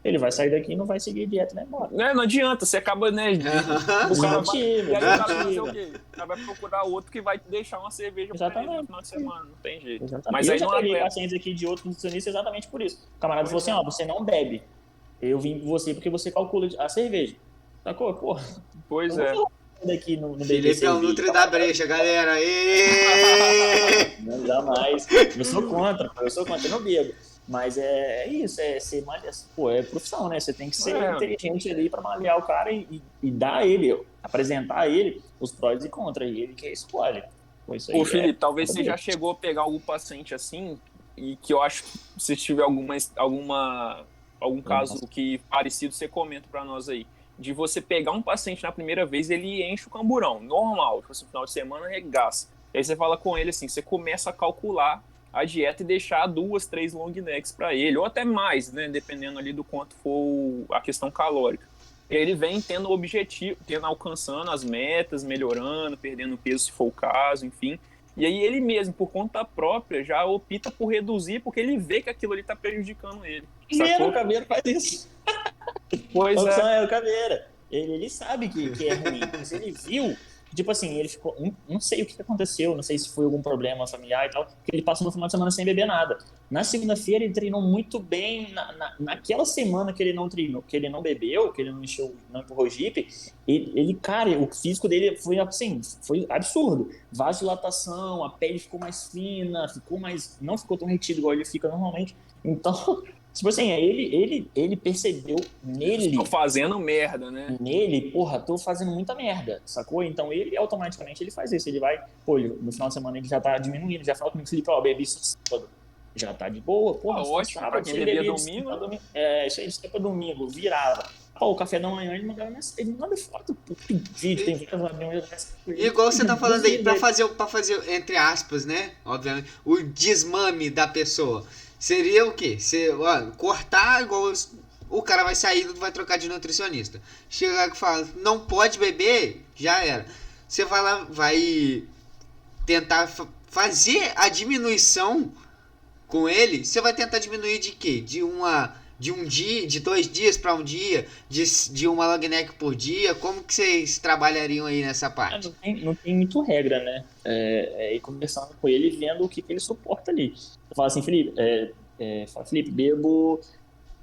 Ele vai sair daqui e não vai seguir a dieta, né, embora. Não adianta, você acaba, né, o cara vai... E aí o cara vai fazer o quê? O cara vai procurar outro que vai deixar uma cerveja pra ele no final de semana, não tem jeito. Exatamente. Mas aí eu já peguei pacientes aqui de outros nutricionistas exatamente por isso. O camarada falou assim, você não bebe. Eu vim com você porque você calcula a cerveja. Sacou? Porra. Pois é. Aqui no Felipe é o Nutri da brecha, galera. Não, jamais. Eu sou contra, eu não bebo. Mas é isso, ser é profissão, né? Você tem que ser inteligente ali pra malhar o cara e dar a ele, apresentar a ele os prós e contras, e ele que escolhe. Felipe, talvez você já chegou a pegar algum paciente assim, e que eu acho que se tiver algum caso que parecido, você comenta pra nós aí. De você pegar um paciente na primeira vez, ele enche o camburão, normal, tipo assim, no final de semana arregaça. Aí você fala com ele assim, você começa a calcular a dieta e deixar 2, 3 long necks para ele, ou até mais, né, dependendo ali do quanto for a questão calórica. E aí ele vem tendo objetivo, alcançando as metas, melhorando, perdendo peso se for o caso, enfim. E aí ele mesmo, por conta própria, já opta por reduzir, porque ele vê que aquilo ali tá prejudicando ele. O Caveiro faz isso. Pois é o Caveira. Ele sabe que é ruim, mas ele viu, tipo assim, ele ficou, não sei o que aconteceu, não sei se foi algum problema familiar e tal, que ele passou no final de semana sem beber nada. Na segunda-feira ele treinou muito bem, naquela semana que ele não treinou, que ele não bebeu, que ele não empurrou o jipe, cara, o físico dele foi assim, foi absurdo. Vasodilatação, a pele ficou mais fina, não ficou tão retido igual ele fica normalmente. Então, tipo assim, ele percebeu nele... Tô fazendo merda, né? Nele, tô fazendo muita merda, sacou? Então ele automaticamente ele faz isso. Ele vai, no final de semana ele já tá diminuindo, já fala comigo, Felipe, bebi isso sábado. Já tá de boa, ótimo, sábado, pra quem bebia domingo. Isso aí pra domingo, virava. O café da manhã ele manda foto, vídeo, tem várias. Igual você tá falando aí, pra fazer, entre aspas, né? Obviamente, o desmame da pessoa. Seria o quê? Cortar igual o cara vai sair, vai trocar de nutricionista. Chega e fala, não pode beber, já era. Você vai lá, vai tentar fazer a diminuição com ele. Você vai tentar diminuir de quê? De uma de um dia, de 2 dias para um dia, de uma long neck por dia? Como que vocês trabalhariam aí nessa parte? Não tem muito regra, né? Ir conversando com ele e vendo o que ele suporta ali. Eu falo assim, Felipe, Felipe, bebo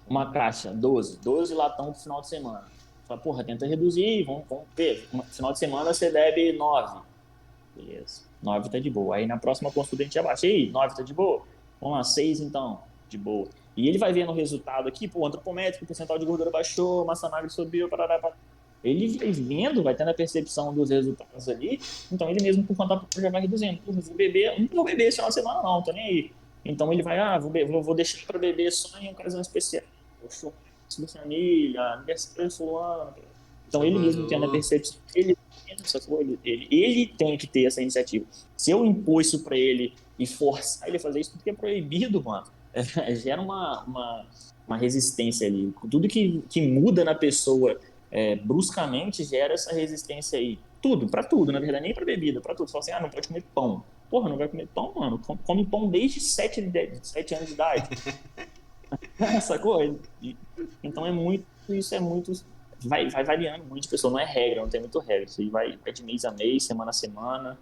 uma caixa, 12 latão pro final de semana. Fala, porra, tenta reduzir, vamos ver. No final de semana você bebe 9. Beleza, 9 tá de boa. Aí na próxima consulta a gente abaixa. E aí, 9 tá de boa? Vamos lá, 6 então, de boa. E ele vai vendo o resultado aqui, pô, antropométrico, o percentual de gordura baixou, massa magra subiu, parará. Ele vai vendo, vai tendo a percepção dos resultados ali, então ele mesmo por conta própria já vai reduzindo. Pô, não vou beber esse final de semana não, tô nem aí. Então ele vai, vou deixar para beber só em ocasião especial. Poxa, da família, aniversário de fulano. Então ele mesmo tendo a percepção, ele tem que ter essa iniciativa. Se eu impor isso para ele e forçar ele a fazer isso, porque é proibido, mano, gera uma resistência ali. Tudo que muda na pessoa bruscamente gera essa resistência aí. Tudo, pra tudo, na verdade, nem pra bebida, pra tudo. Você fala assim, não pode comer pão. Porra, não vai comer pão, mano. Come pão desde 7 anos de idade. Sacou? Então isso é muito. Vai variando muito de pessoa, não é regra, não tem muito regra. Isso aí vai de mês a mês, semana a semana.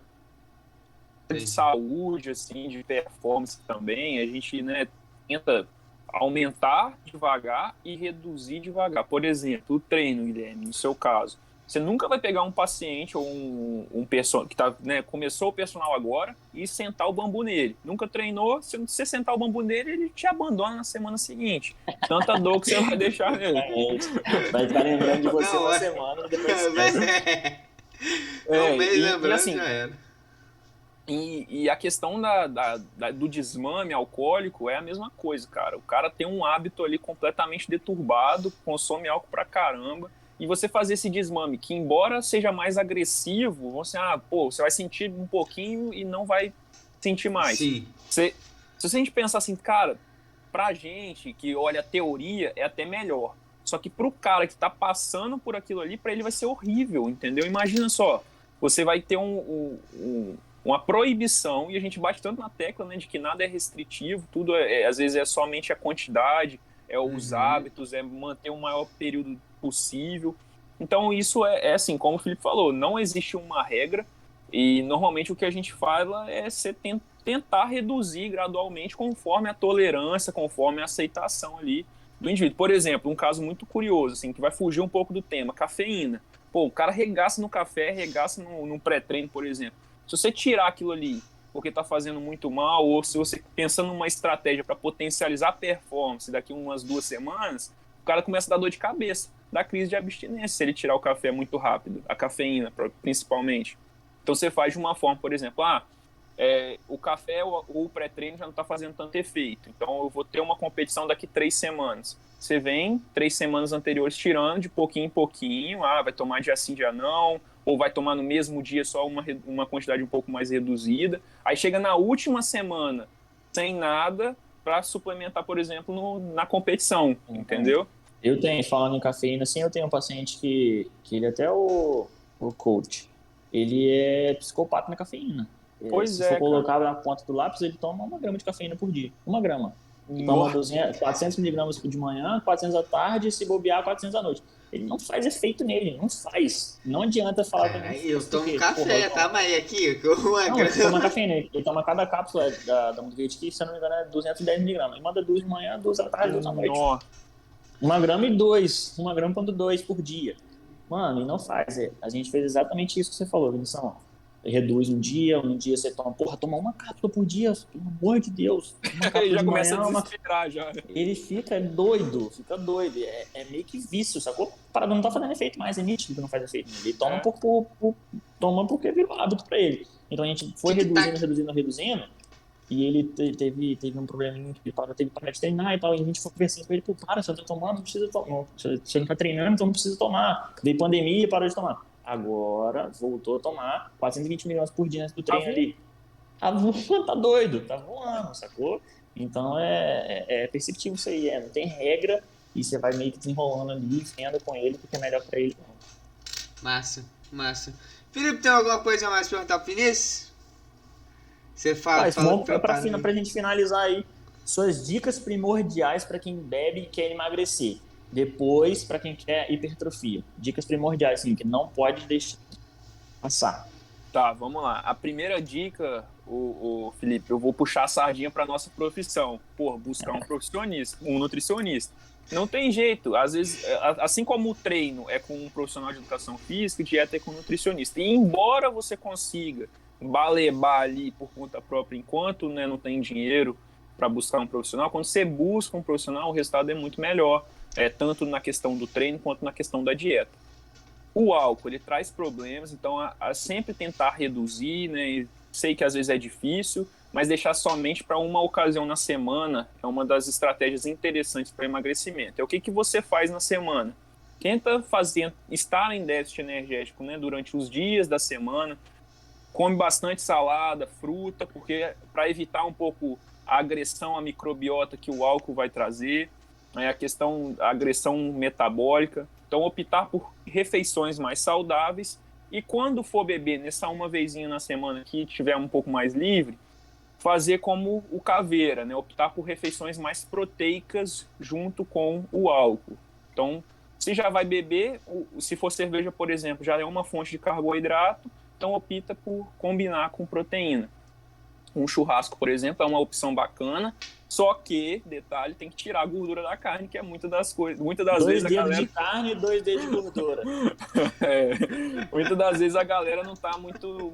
De saúde, assim, de performance também, a gente, né, tenta aumentar devagar e reduzir devagar. Por exemplo, o treino, Guilherme, no seu caso. Você nunca vai pegar um paciente ou um personal que tá, né, começou o personal agora e sentar o bambu nele. Nunca treinou, se você sentar o bambu nele, ele te abandona na semana seguinte. Tanta dor que você vai deixar nele. Vai ficar lembrando de você uma semana e depois um mês lembrando, assim, já era. E a questão do desmame alcoólico é a mesma coisa, cara. O cara tem um hábito ali completamente deturbado, consome álcool pra caramba, e você fazer esse desmame, que embora seja mais agressivo, você vai sentir um pouquinho e não vai sentir mais. Sim. Se a gente pensar assim, cara, pra gente que olha a teoria, é até melhor. Só que pro cara que tá passando por aquilo ali, pra ele vai ser horrível, entendeu? Imagina só, você vai ter uma proibição, e a gente bate tanto na tecla, né, de que nada é restritivo, tudo às vezes é somente a quantidade, os hábitos, é manter o maior período possível. Então isso é assim, como o Felipe falou, não existe uma regra, e normalmente o que a gente fala é você tentar reduzir gradualmente conforme a tolerância, conforme a aceitação ali do indivíduo. Por exemplo, um caso muito curioso, assim, que vai fugir um pouco do tema, cafeína. Pô, o cara regaça no café, regaça num pré-treino, por exemplo. Se você tirar aquilo ali porque está fazendo muito mal, ou se você pensando numa estratégia para potencializar a performance daqui umas 2 semanas, o cara começa a dar dor de cabeça, dá crise de abstinência se ele tirar o café muito rápido, a cafeína principalmente. Então você faz de uma forma, por exemplo, o café ou o pré-treino já não está fazendo tanto efeito, então eu vou ter uma competição daqui 3 semanas. Você vem 3 semanas anteriores tirando de pouquinho em pouquinho, vai tomar dia sim, dia não, ou vai tomar no mesmo dia só uma quantidade um pouco mais reduzida. Aí chega na última semana sem nada para suplementar, por exemplo, na competição, entendeu? Eu tenho, falando em cafeína, assim, eu tenho um paciente que ele até o coach, ele é psicopata na cafeína. Se for colocar na ponta do lápis, ele toma 1 grama de cafeína por dia. 1 grama. Toma 400 miligramas de manhã, 400 à tarde, se bobear, 400 à noite. Ele não faz efeito nele, não faz. Não adianta falar pra mim. Eu tomo café, tá? Mas aqui, ele toma cafeína. Ele toma cada cápsula da Motivate, que se eu não me engano é 210 miligramas. Ele manda 2 de manhã, 2 à tarde, 2 à noite. 1 grama e 2. 1 grama ponto 2 por dia. Mano, e não faz. A gente fez exatamente isso que você falou, Vinição. Reduz um dia você toma 1 cápsula por dia, pelo amor de Deus. Ele já começa a desesperar já. Ele fica doido. É meio que vício, sacou? Parada não tá fazendo efeito mais, é nítido que não faz efeito. Ele toma toma porque virou hábito pra ele. Então a gente foi reduzindo, e ele teve um probleminha, ele teve que parar de treinar e tal, e a gente foi conversando com ele, você não tá tomando, não precisa tomar. Você não tá treinando, então não precisa tomar. Veio pandemia e parou de tomar. Agora voltou a tomar 420 miligramas por dia antes do treino ali. Tá doido, tá voando, sacou? Então é perceptível isso aí, não tem regra, e você vai meio que desenrolando ali, vendo com ele, porque é melhor pra ele. Massa. Felipe, tem alguma coisa a mais pra perguntar pro Vinícius? Você fala pra gente finalizar aí. suas dicas primordiais para quem bebe e quer emagrecer. Depois, para quem quer hipertrofia. Dicas primordiais, assim, que não pode deixar passar. Tá, vamos lá. A primeira dica, o Felipe, eu vou puxar a sardinha para nossa profissão. Pô, buscar um profissionista, um nutricionista. Não tem jeito. Às vezes, assim como o treino é com um profissional de educação física, dieta é com um nutricionista. E embora você consiga balebar ali por conta própria enquanto, né, não tem dinheiro para buscar um profissional, quando você busca um profissional, o resultado é muito melhor. Tanto na questão do treino quanto na questão da dieta. O álcool, ele traz problemas, então a sempre tentar reduzir, né? Sei que às vezes é difícil, mas deixar somente para uma ocasião na semana é uma das estratégias interessantes para emagrecimento. O que você faz na semana? Tenta estar em déficit energético, né, durante os dias da semana, come bastante salada, fruta, porque para evitar um pouco a agressão à microbiota que o álcool vai trazer, a agressão metabólica. Então, optar por refeições mais saudáveis e quando for beber nessa uma vezinha na semana que tiver um pouco mais livre, fazer como o Caveira, né? Optar por refeições mais proteicas junto com o álcool. Então, se já vai beber, se for cerveja, por exemplo, já é uma fonte de carboidrato, então opta por combinar com proteína. Um churrasco, por exemplo, é uma opção bacana, só que, detalhe, tem que tirar a gordura da carne, que é muitas das vezes a galera... 2 dedos de carne e 2 dedos de gordura. Muitas das vezes a galera não tá muito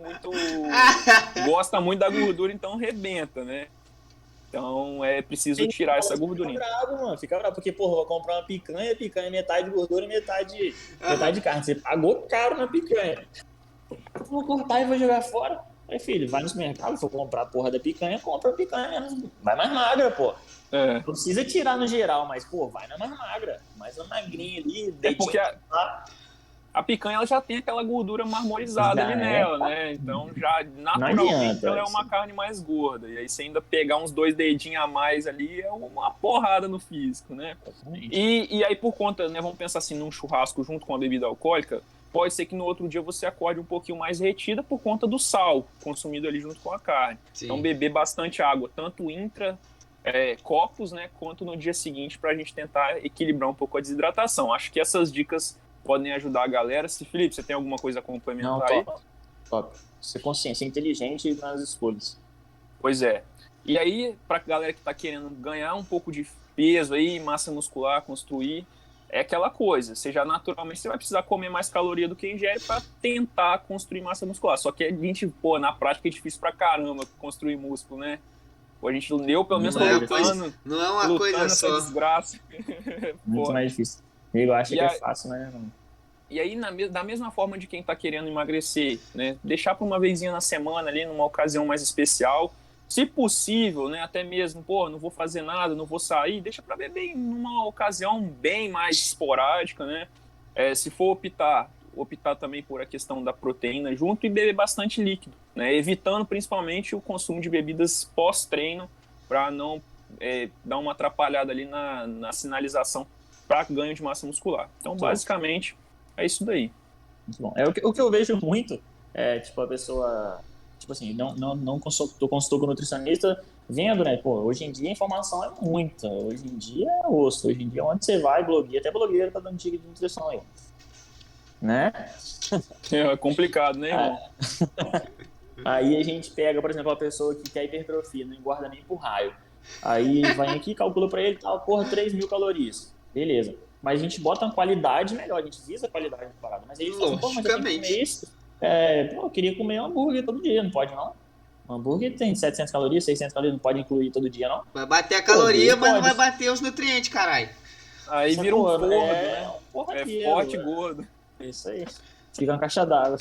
gosta muito da gordura, então rebenta, né? Então é preciso tirar essa gordurinha. Fica bravo, mano. Fica bravo, porque, porra, vou comprar uma picanha é metade gordura e metade carne. Você pagou caro na picanha. Eu vou cortar e vou jogar fora. Aí, filho, vai nos mercados, for comprar a porra da picanha, compra a picanha. Vai mais magra, pô. Não precisa tirar no geral, mas, pô, vai na mais magra. Mais uma magrinha ali. Porque a picanha ela já tem aquela gordura marmorizada ali nela, né? Então, já naturalmente ela é uma carne mais gorda. E aí, você ainda pegar uns 2 dedinhos a mais ali, é uma porrada no físico, né? E aí, por conta, né, vamos pensar assim, num churrasco junto com a bebida alcoólica, pode ser que no outro dia você acorde um pouquinho mais retida por conta do sal consumido ali junto com a carne. Sim. Então, beber bastante água, tanto copos, né, quanto no dia seguinte, para a gente tentar equilibrar um pouco a desidratação. Acho que essas dicas podem ajudar a galera. Felipe, você tem alguma coisa a complementar aí? Top. Ser consciente, ser inteligente nas escolhas. Pois é. E aí, para a galera que está querendo ganhar um pouco de peso aí, massa muscular, construir, é aquela coisa, naturalmente você vai precisar comer mais caloria do que ingere para tentar construir massa muscular. Só que a gente, na prática é difícil pra caramba construir músculo, né? A gente leu pelo menos lutando. Não é uma coisa só. Desgraça. Muito mais difícil. Eu acho que é fácil, né? E aí, da mesma forma de quem tá querendo emagrecer, né? Deixar para uma vezinha na semana ali, numa ocasião mais especial. Se possível, né, até mesmo, não vou fazer nada, não vou sair, deixa para beber em uma ocasião bem mais esporádica, né? Se for optar também por a questão da proteína junto e beber bastante líquido, né? Evitando principalmente o consumo de bebidas pós-treino para não dar uma atrapalhada ali na sinalização para ganho de massa muscular. Então, basicamente, é isso daí. Muito bom. O que eu vejo muito tipo, a pessoa... Tipo assim, não consultou com o nutricionista vendo, né? Pô, hoje em dia a informação é muita. Hoje em dia é osso. Hoje em dia, onde você vai, até blogueiro tá dando dica de nutrição aí. Né? É complicado, né, irmão? Aí a gente pega, por exemplo, uma pessoa que quer hipertrofia, não engorda nem por raio. Aí vai aqui, calcula pra ele, 3.000 calorias. Beleza. Mas a gente bota uma qualidade melhor, a gente visa a qualidade da parada. Mas aí ele fala, mas eu tenho que comer isso. Eu queria comer um hambúrguer todo dia, não pode não? Um hambúrguer tem 700 calorias, 600 calorias, não pode incluir todo dia não? Vai bater a caloria, mas não vai bater os nutrientes, caralho. Aí vira um gordo, né? Forte e gordo. Isso aí. Fica uma caixa d'água.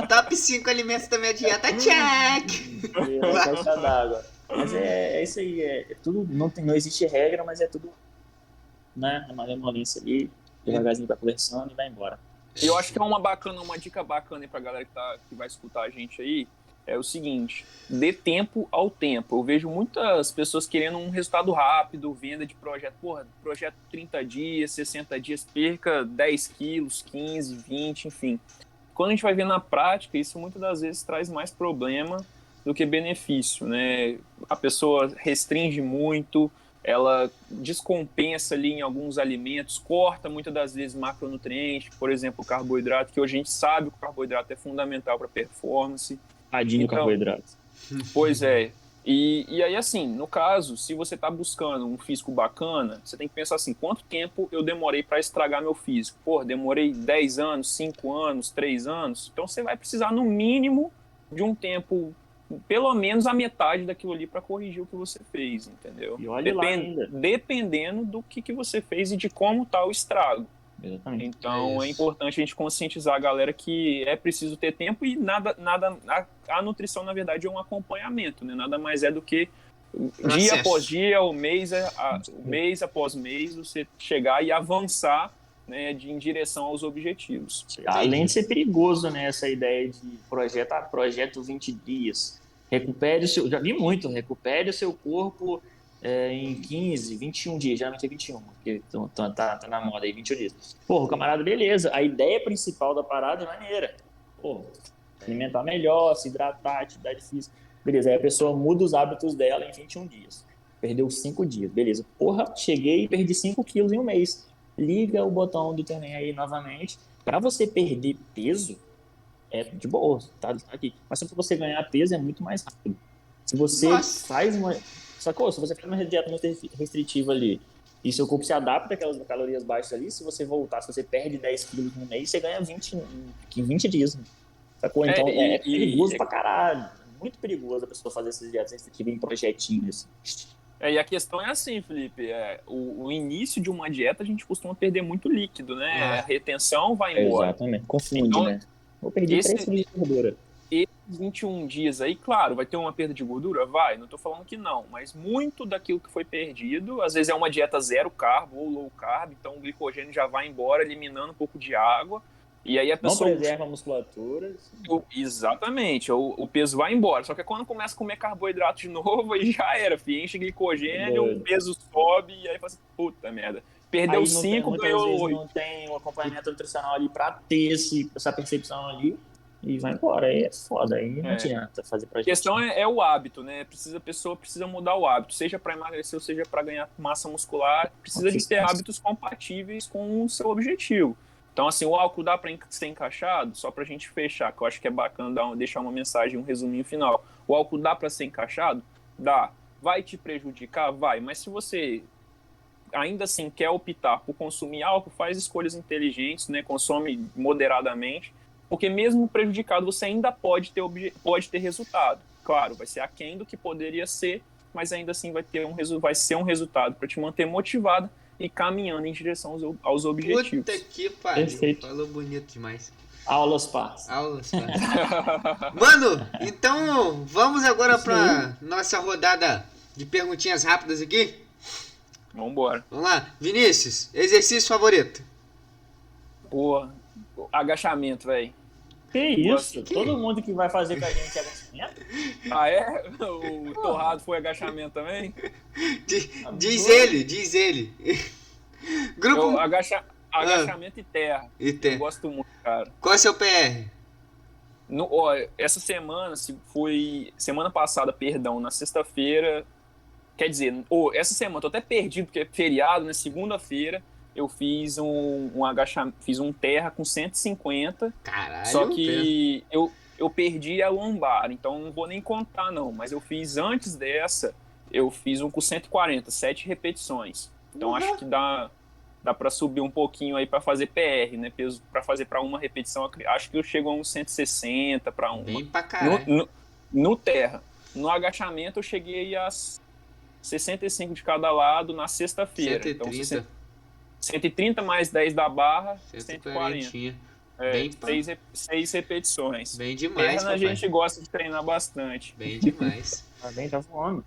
Top 5 alimentos da minha dieta, check! Uma caixa d'água. Mas é isso aí, tudo, não existe regra, mas é tudo, né, na malemolência ali, devagarzinho vai conversando e vai embora. E eu acho que é uma dica bacana aí pra galera que vai escutar a gente aí, é o seguinte, dê tempo ao tempo. Eu vejo muitas pessoas querendo um resultado rápido, venda de projeto, projeto 30 dias, 60 dias, perca 10 quilos, 15, 20, enfim. Quando a gente vai ver na prática, isso muitas das vezes traz mais problema do que benefício, né? A pessoa restringe muito, ela descompensa ali em alguns alimentos, corta muitas das vezes macronutrientes, por exemplo, o carboidrato, que hoje a gente sabe que o carboidrato é fundamental para performance. Tadinho do Então, carboidrato. pois é. E aí, assim, no caso, se você está buscando um físico bacana, você tem que pensar assim, quanto tempo eu demorei para estragar meu físico? Pô, demorei 10 anos, 5 anos, 3 anos. Então você vai precisar, no mínimo, de um tempo, pelo menos a metade daquilo ali para corrigir o que você fez, entendeu? E olha lá ainda. Dependendo do que você fez e de como está o estrago. Exatamente. Então é importante a gente conscientizar a galera que é preciso ter tempo e a nutrição, na verdade, é um acompanhamento, né? Nada mais é do que dia após dia, mês após mês, você chegar e avançar, né, em direção aos objetivos. Além de ser perigoso, né, essa ideia de projeto 20 dias. Já vi muito, recupere o seu corpo em 15, 21 dias, geralmente é 21, porque tá na moda aí, 21 dias. Porra, camarada, beleza, a ideia principal da parada é maneira. Porra, alimentar melhor, se hidratar, atividade física. Beleza, aí a pessoa muda os hábitos dela em 21 dias. Perdeu 5 dias, beleza. Porra, cheguei e perdi 5 quilos em um mês. Liga o botão do Tem aí novamente. Para você perder peso, é de boa, tá aqui. Mas se você ganhar peso, é muito mais rápido. Se você faz uma... Sacou? Se você faz uma dieta muito restritiva ali e seu corpo se adapta àquelas calorias baixas ali, se você voltar, se você perde 10 quilos no mês, você ganha 20 em 20 dias. Sacou? Então é perigoso pra caralho. Muito perigoso a pessoa fazer essas dietas restritivas em projetinhos. E a questão é assim, Felipe, o início de uma dieta a gente costuma perder muito líquido, né? A retenção vai embora. Exatamente, confunde, então, né? Vou perder 3 quilos de gordura. Esses 21 dias aí, claro, vai ter uma perda de gordura? Vai, não tô falando que não, mas muito daquilo que foi perdido, às vezes é uma dieta zero carbo ou low carb, então o glicogênio já vai embora, eliminando um pouco de água, e aí a pessoa... Não preserva a musculatura. Exatamente, o peso vai embora, só que quando começa a comer carboidrato de novo, aí já era, enche glicogênio, o peso sobe, e aí fala assim, puta merda. Perdeu 5, ganhou 8. Não tem um acompanhamento nutricional ali pra ter essa percepção ali. E vai embora, aí é foda, aí não adianta fazer projeto. A questão é o hábito, né? A pessoa precisa mudar o hábito, seja para emagrecer ou seja para ganhar massa muscular, precisa de ter hábitos compatíveis com o seu objetivo. Então, assim, o álcool dá para ser encaixado, só pra gente fechar, que eu acho que é bacana deixar uma mensagem, um resuminho final. O álcool dá para ser encaixado? Dá. Vai te prejudicar? Vai. Mas se você ainda assim quer optar por consumir álcool, faz escolhas inteligentes, né? Consome moderadamente. Porque mesmo prejudicado, você ainda pode ter resultado. Claro, vai ser aquém do que poderia ser, mas ainda assim vai ser um resultado para te manter motivado e caminhando em direção aos objetivos. Puta que pariu. Perfeito. Falou bonito demais. Aulas pars. Mano, então vamos agora para nossa rodada de perguntinhas rápidas aqui. Vambora. Vamos lá. Vinícius, exercício favorito? Pô, agachamento, velho. Que isso? Todo mundo que vai fazer com a gente é agachamento? Ah, é? O torrado foi agachamento também? Diz ele. Grupo... Agachamento e terra. Eu gosto muito, cara. Qual é o seu PR? Essa semana, semana passada, perdão, na sexta-feira, quer dizer, essa semana, tô até perdido, porque é feriado, né? Segunda-feira, eu fiz um agachamento, fiz um terra com 150. Caralho. Só que eu perdi a lombar, então não vou nem contar não, mas eu fiz antes dessa, eu fiz um com 140, 7 repetições. Então acho que dá para subir um pouquinho aí para fazer PR, né? Peso para fazer para uma repetição, acho que eu chego a uns 160 para uma. Bem pra caralho. No terra. No agachamento eu cheguei a 65 de cada lado na sexta-feira. 130. Então 130 mais 10 da barra, 140. 140. 6 repetições. Bem demais, terra, a gente gosta de treinar bastante. Bem demais. Tá voando.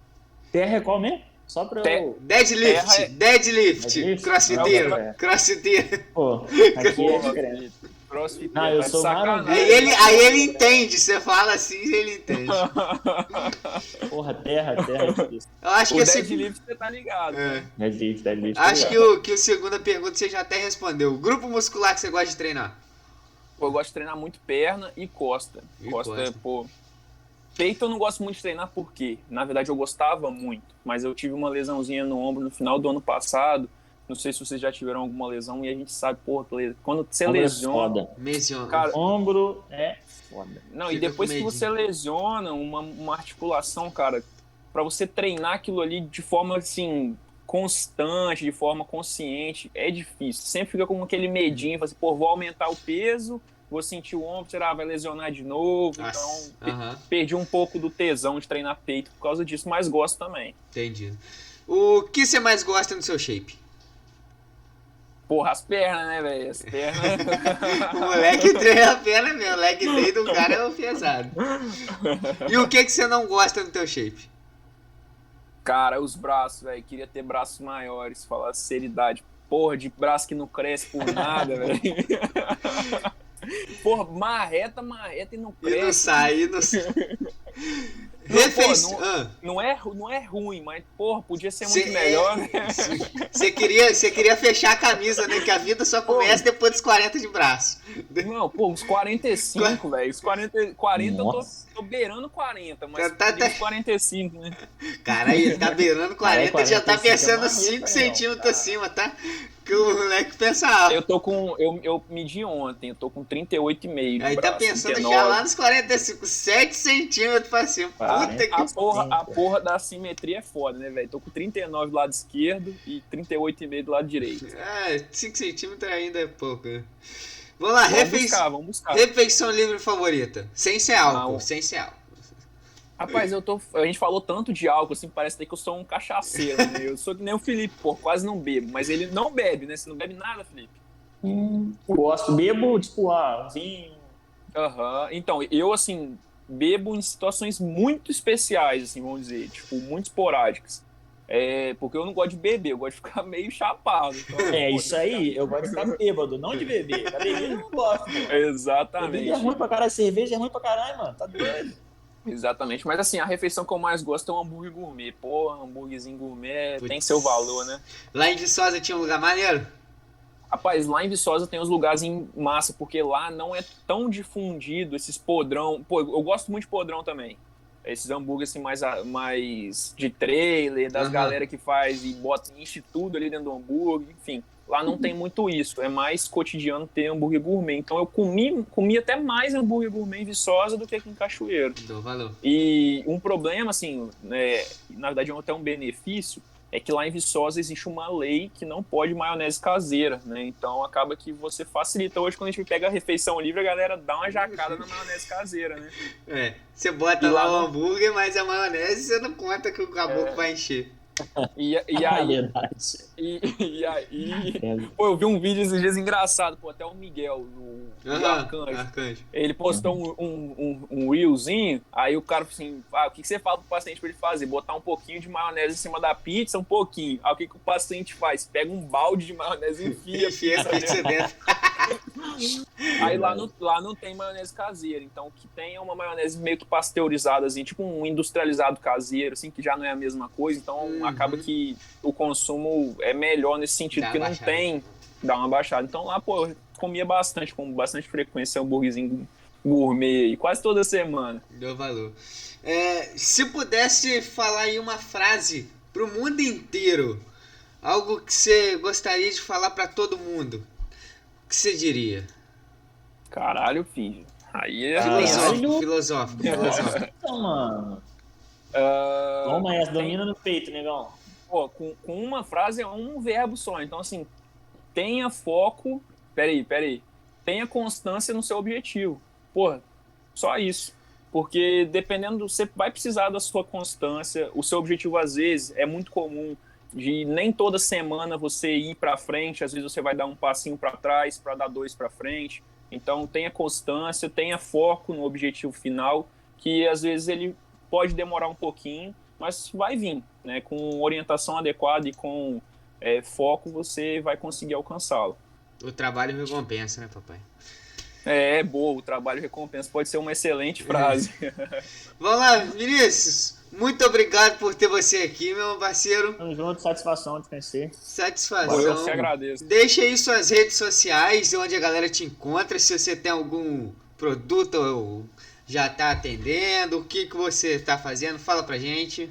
Terra é qual mesmo? Só pra eu... Deadlift. Crossfiteiro. Pô, aqui é diferente. CrossFit. Não, eu sou maravilhoso. Aí ele entende, você fala assim, ele entende. Porra, terra é difícil. Eu acho que deadlift você tá ligado. Deadlift. Acho que a segunda pergunta você já até respondeu. O grupo muscular que você gosta de treinar? Pô, eu gosto de treinar muito perna e costa. Costa, pô, Peito eu não gosto muito de treinar porque, na verdade, eu gostava muito, mas eu tive uma lesãozinha no ombro no final do ano passado. Não sei se vocês já tiveram alguma lesão e a gente sabe, porra, quando você Ombro é lesiona. foda. Menciona. Cara, Ombro é foda. não, Fica e depois com que medinho. você lesiona uma articulação, cara, pra você treinar aquilo ali de forma assim, constante, de forma consciente, é difícil. Sempre fica com aquele medinho, assim, pô, vou aumentar o peso, vou sentir o ombro, será vai lesionar de novo. Nossa, Então, aham. perdi um pouco do tesão de treinar peito por causa disso, mas gosto também. Entendido. O que você mais gosta no seu shape? Porra, as pernas, né, velho? As pernas. O moleque treina a perna mesmo. O leg day do cara é o pesado. E o que você não gosta no teu shape? Cara, os braços, velho. Queria ter braços maiores, falar seriedade. Porra, de braço que não cresce por nada, velho. Porra, marreta e não E não cresce. sai, e não sai. Não, Refeição. pô, não é ruim, mas, porra, podia ser muito melhor, né? Você queria fechar a camisa, né? Que a vida só começa depois dos 40 de braço. Não, pô, uns 45, velho. Os 40 eu Nossa. tô beirando 40, mas Tá- queria uns 45, né? Caralho, ele tá beirando 40, Cara, já tá 45 é pensando uma 5 ripa, centímetros não, acima, tá? Que o moleque pensa alto. Eu tô com. Eu medi ontem, eu tô com 38,5. Aí tá pensando já lá nos 45, 7 centímetros pra cima. Puta que... A porra da assimetria é foda, né, velho? Tô com 39 do lado esquerdo e 38,5 do lado direito. 5 centímetros ainda é pouco, né? Vamos lá, Vamos buscar. refeição livre favorita. Sem ser álcool, Não. sem ser álcool. Rapaz, a gente falou tanto de álcool, assim, parece até que eu sou um cachaceiro, né? Eu sou que nem o Felipe, pô, quase não bebo. Mas ele não bebe, né? Você não bebe nada, Felipe? Gosto. Bebo, tipo, um vinho. Aham. Então, eu, assim, bebo em situações muito especiais, assim, vamos dizer. Tipo, muito esporádicas. Porque eu não gosto de beber, eu gosto de ficar meio chapado. Então, É, pô, isso aí, eu gosto de ficar bêbado, não de beber. Da bebida eu não gosto, mano. Exatamente. Bebida é ruim pra caralho, cerveja é ruim pra caralho, mano. Tá doido. Exatamente, mas assim, a refeição que eu mais gosto é um hambúrguer gourmet. Porra, hambúrguerzinho gourmet Putz. tem seu valor, né? Lá em Viçosa tinha um lugar maneiro? Rapaz, lá em Viçosa tem uns lugares em massa, porque lá não é tão difundido esses podrão. Pô, eu gosto muito de podrão também. Esses hambúrgueres assim, mais de trailer, das Aham. galera que faz e bota, enche tudo ali dentro do hambúrguer, enfim. Lá não tem muito isso, é mais cotidiano ter hambúrguer gourmet. Então eu comi até mais hambúrguer gourmet em Viçosa do que aqui em Cachoeiro. Dou valor. E um problema, assim, na verdade até um benefício, é que lá em Viçosa existe uma lei que não pode maionese caseira, né? Então acaba que você facilita. Hoje, quando a gente pega a refeição livre, a galera dá uma jacada na maionese caseira, né? Você bota E lá lá o não- hambúrguer, mas a maionese você não conta que o caboclo vai encher. E É aí, verdade. e aí, É. pô, eu vi um vídeo esses dias engraçado, pô, até o Miguel, o Arcanjo. Arcanjo. Ele postou um reelzinho, aí o cara falou assim, o que você fala pro paciente pra ele fazer? Botar um pouquinho de maionese em cima da pizza, um pouquinho. Aí o que o paciente faz? Pega um balde de maionese e enfia. Enfia a pizza dentro. Aí lá não tem maionese caseira, então o que tem é uma maionese meio que pasteurizada, assim, tipo um industrializado caseiro, assim, que já não é a mesma coisa, então acaba que o consumo é melhor nesse sentido, Dá que uma não baixada. tem, dá uma baixada. Então lá, pô, eu comia bastante, com bastante frequência, hambúrguerzinho gourmet aí, quase toda semana. Dou valor. Se pudesse falar em uma frase pro mundo inteiro, algo que você gostaria de falar pra todo mundo, o que você diria? Caralho, filho. Aí é Filosófico. Então, mano. Ah, Toma essa, domina no peito, negão. pô, com uma frase é um verbo só. Então, assim, tenha foco. Peraí. Tenha constância no seu objetivo. Porra, só isso. Porque dependendo, você vai precisar da sua constância. O seu objetivo, às vezes, é muito comum de nem toda semana você ir pra frente. Às vezes você vai dar um passinho pra trás para dar 2 pra frente. Então, tenha constância, tenha foco no objetivo final, que às vezes ele pode demorar um pouquinho, mas vai vir, né? Com orientação adequada e com foco, você vai conseguir alcançá-lo. O trabalho recompensa, né, papai? Boa, o trabalho recompensa pode ser uma excelente frase. Vamos lá, Vinícius. Muito obrigado por ter você aqui, meu parceiro. Tamo junto, satisfação de conhecer. Satisfação. Eu que agradeço. Deixa aí suas redes sociais, onde a galera te encontra, se você tem algum produto ou já tá atendendo? O que você tá fazendo? Fala pra gente.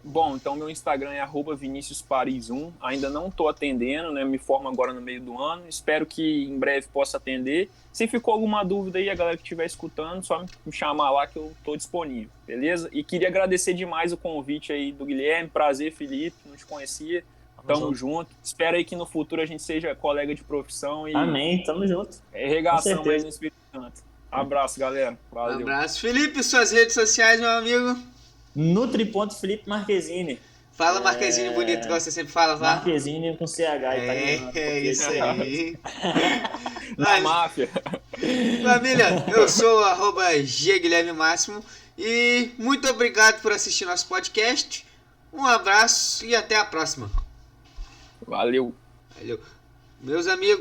Bom, então meu Instagram é @ViniciusParis1. Ainda não estou atendendo, né? Me formo agora no meio do ano. Espero que em breve possa atender. Se ficou alguma dúvida aí, a galera que estiver escutando, só me chamar lá que eu estou disponível, beleza? E queria agradecer demais o convite aí do Guilherme. Prazer, Felipe, não te conhecia. Tamo junto. Espero aí que no futuro a gente seja colega de profissão e Amém, tamo junto. regação Com aí certeza. no Espírito Santo. Abraço, galera. Valeu. Abraço. Felipe, suas redes sociais, meu amigo. Nutri.Felipe Marquezine. Fala Marquezinho bonito, igual você sempre fala, tá? Marquezine com CH italiano. É isso aí. Na máfia. Família, eu sou o @GGuilhermeMáximo e muito obrigado por assistir nosso podcast. Um abraço e até a próxima. Valeu. Valeu. Meus amigos.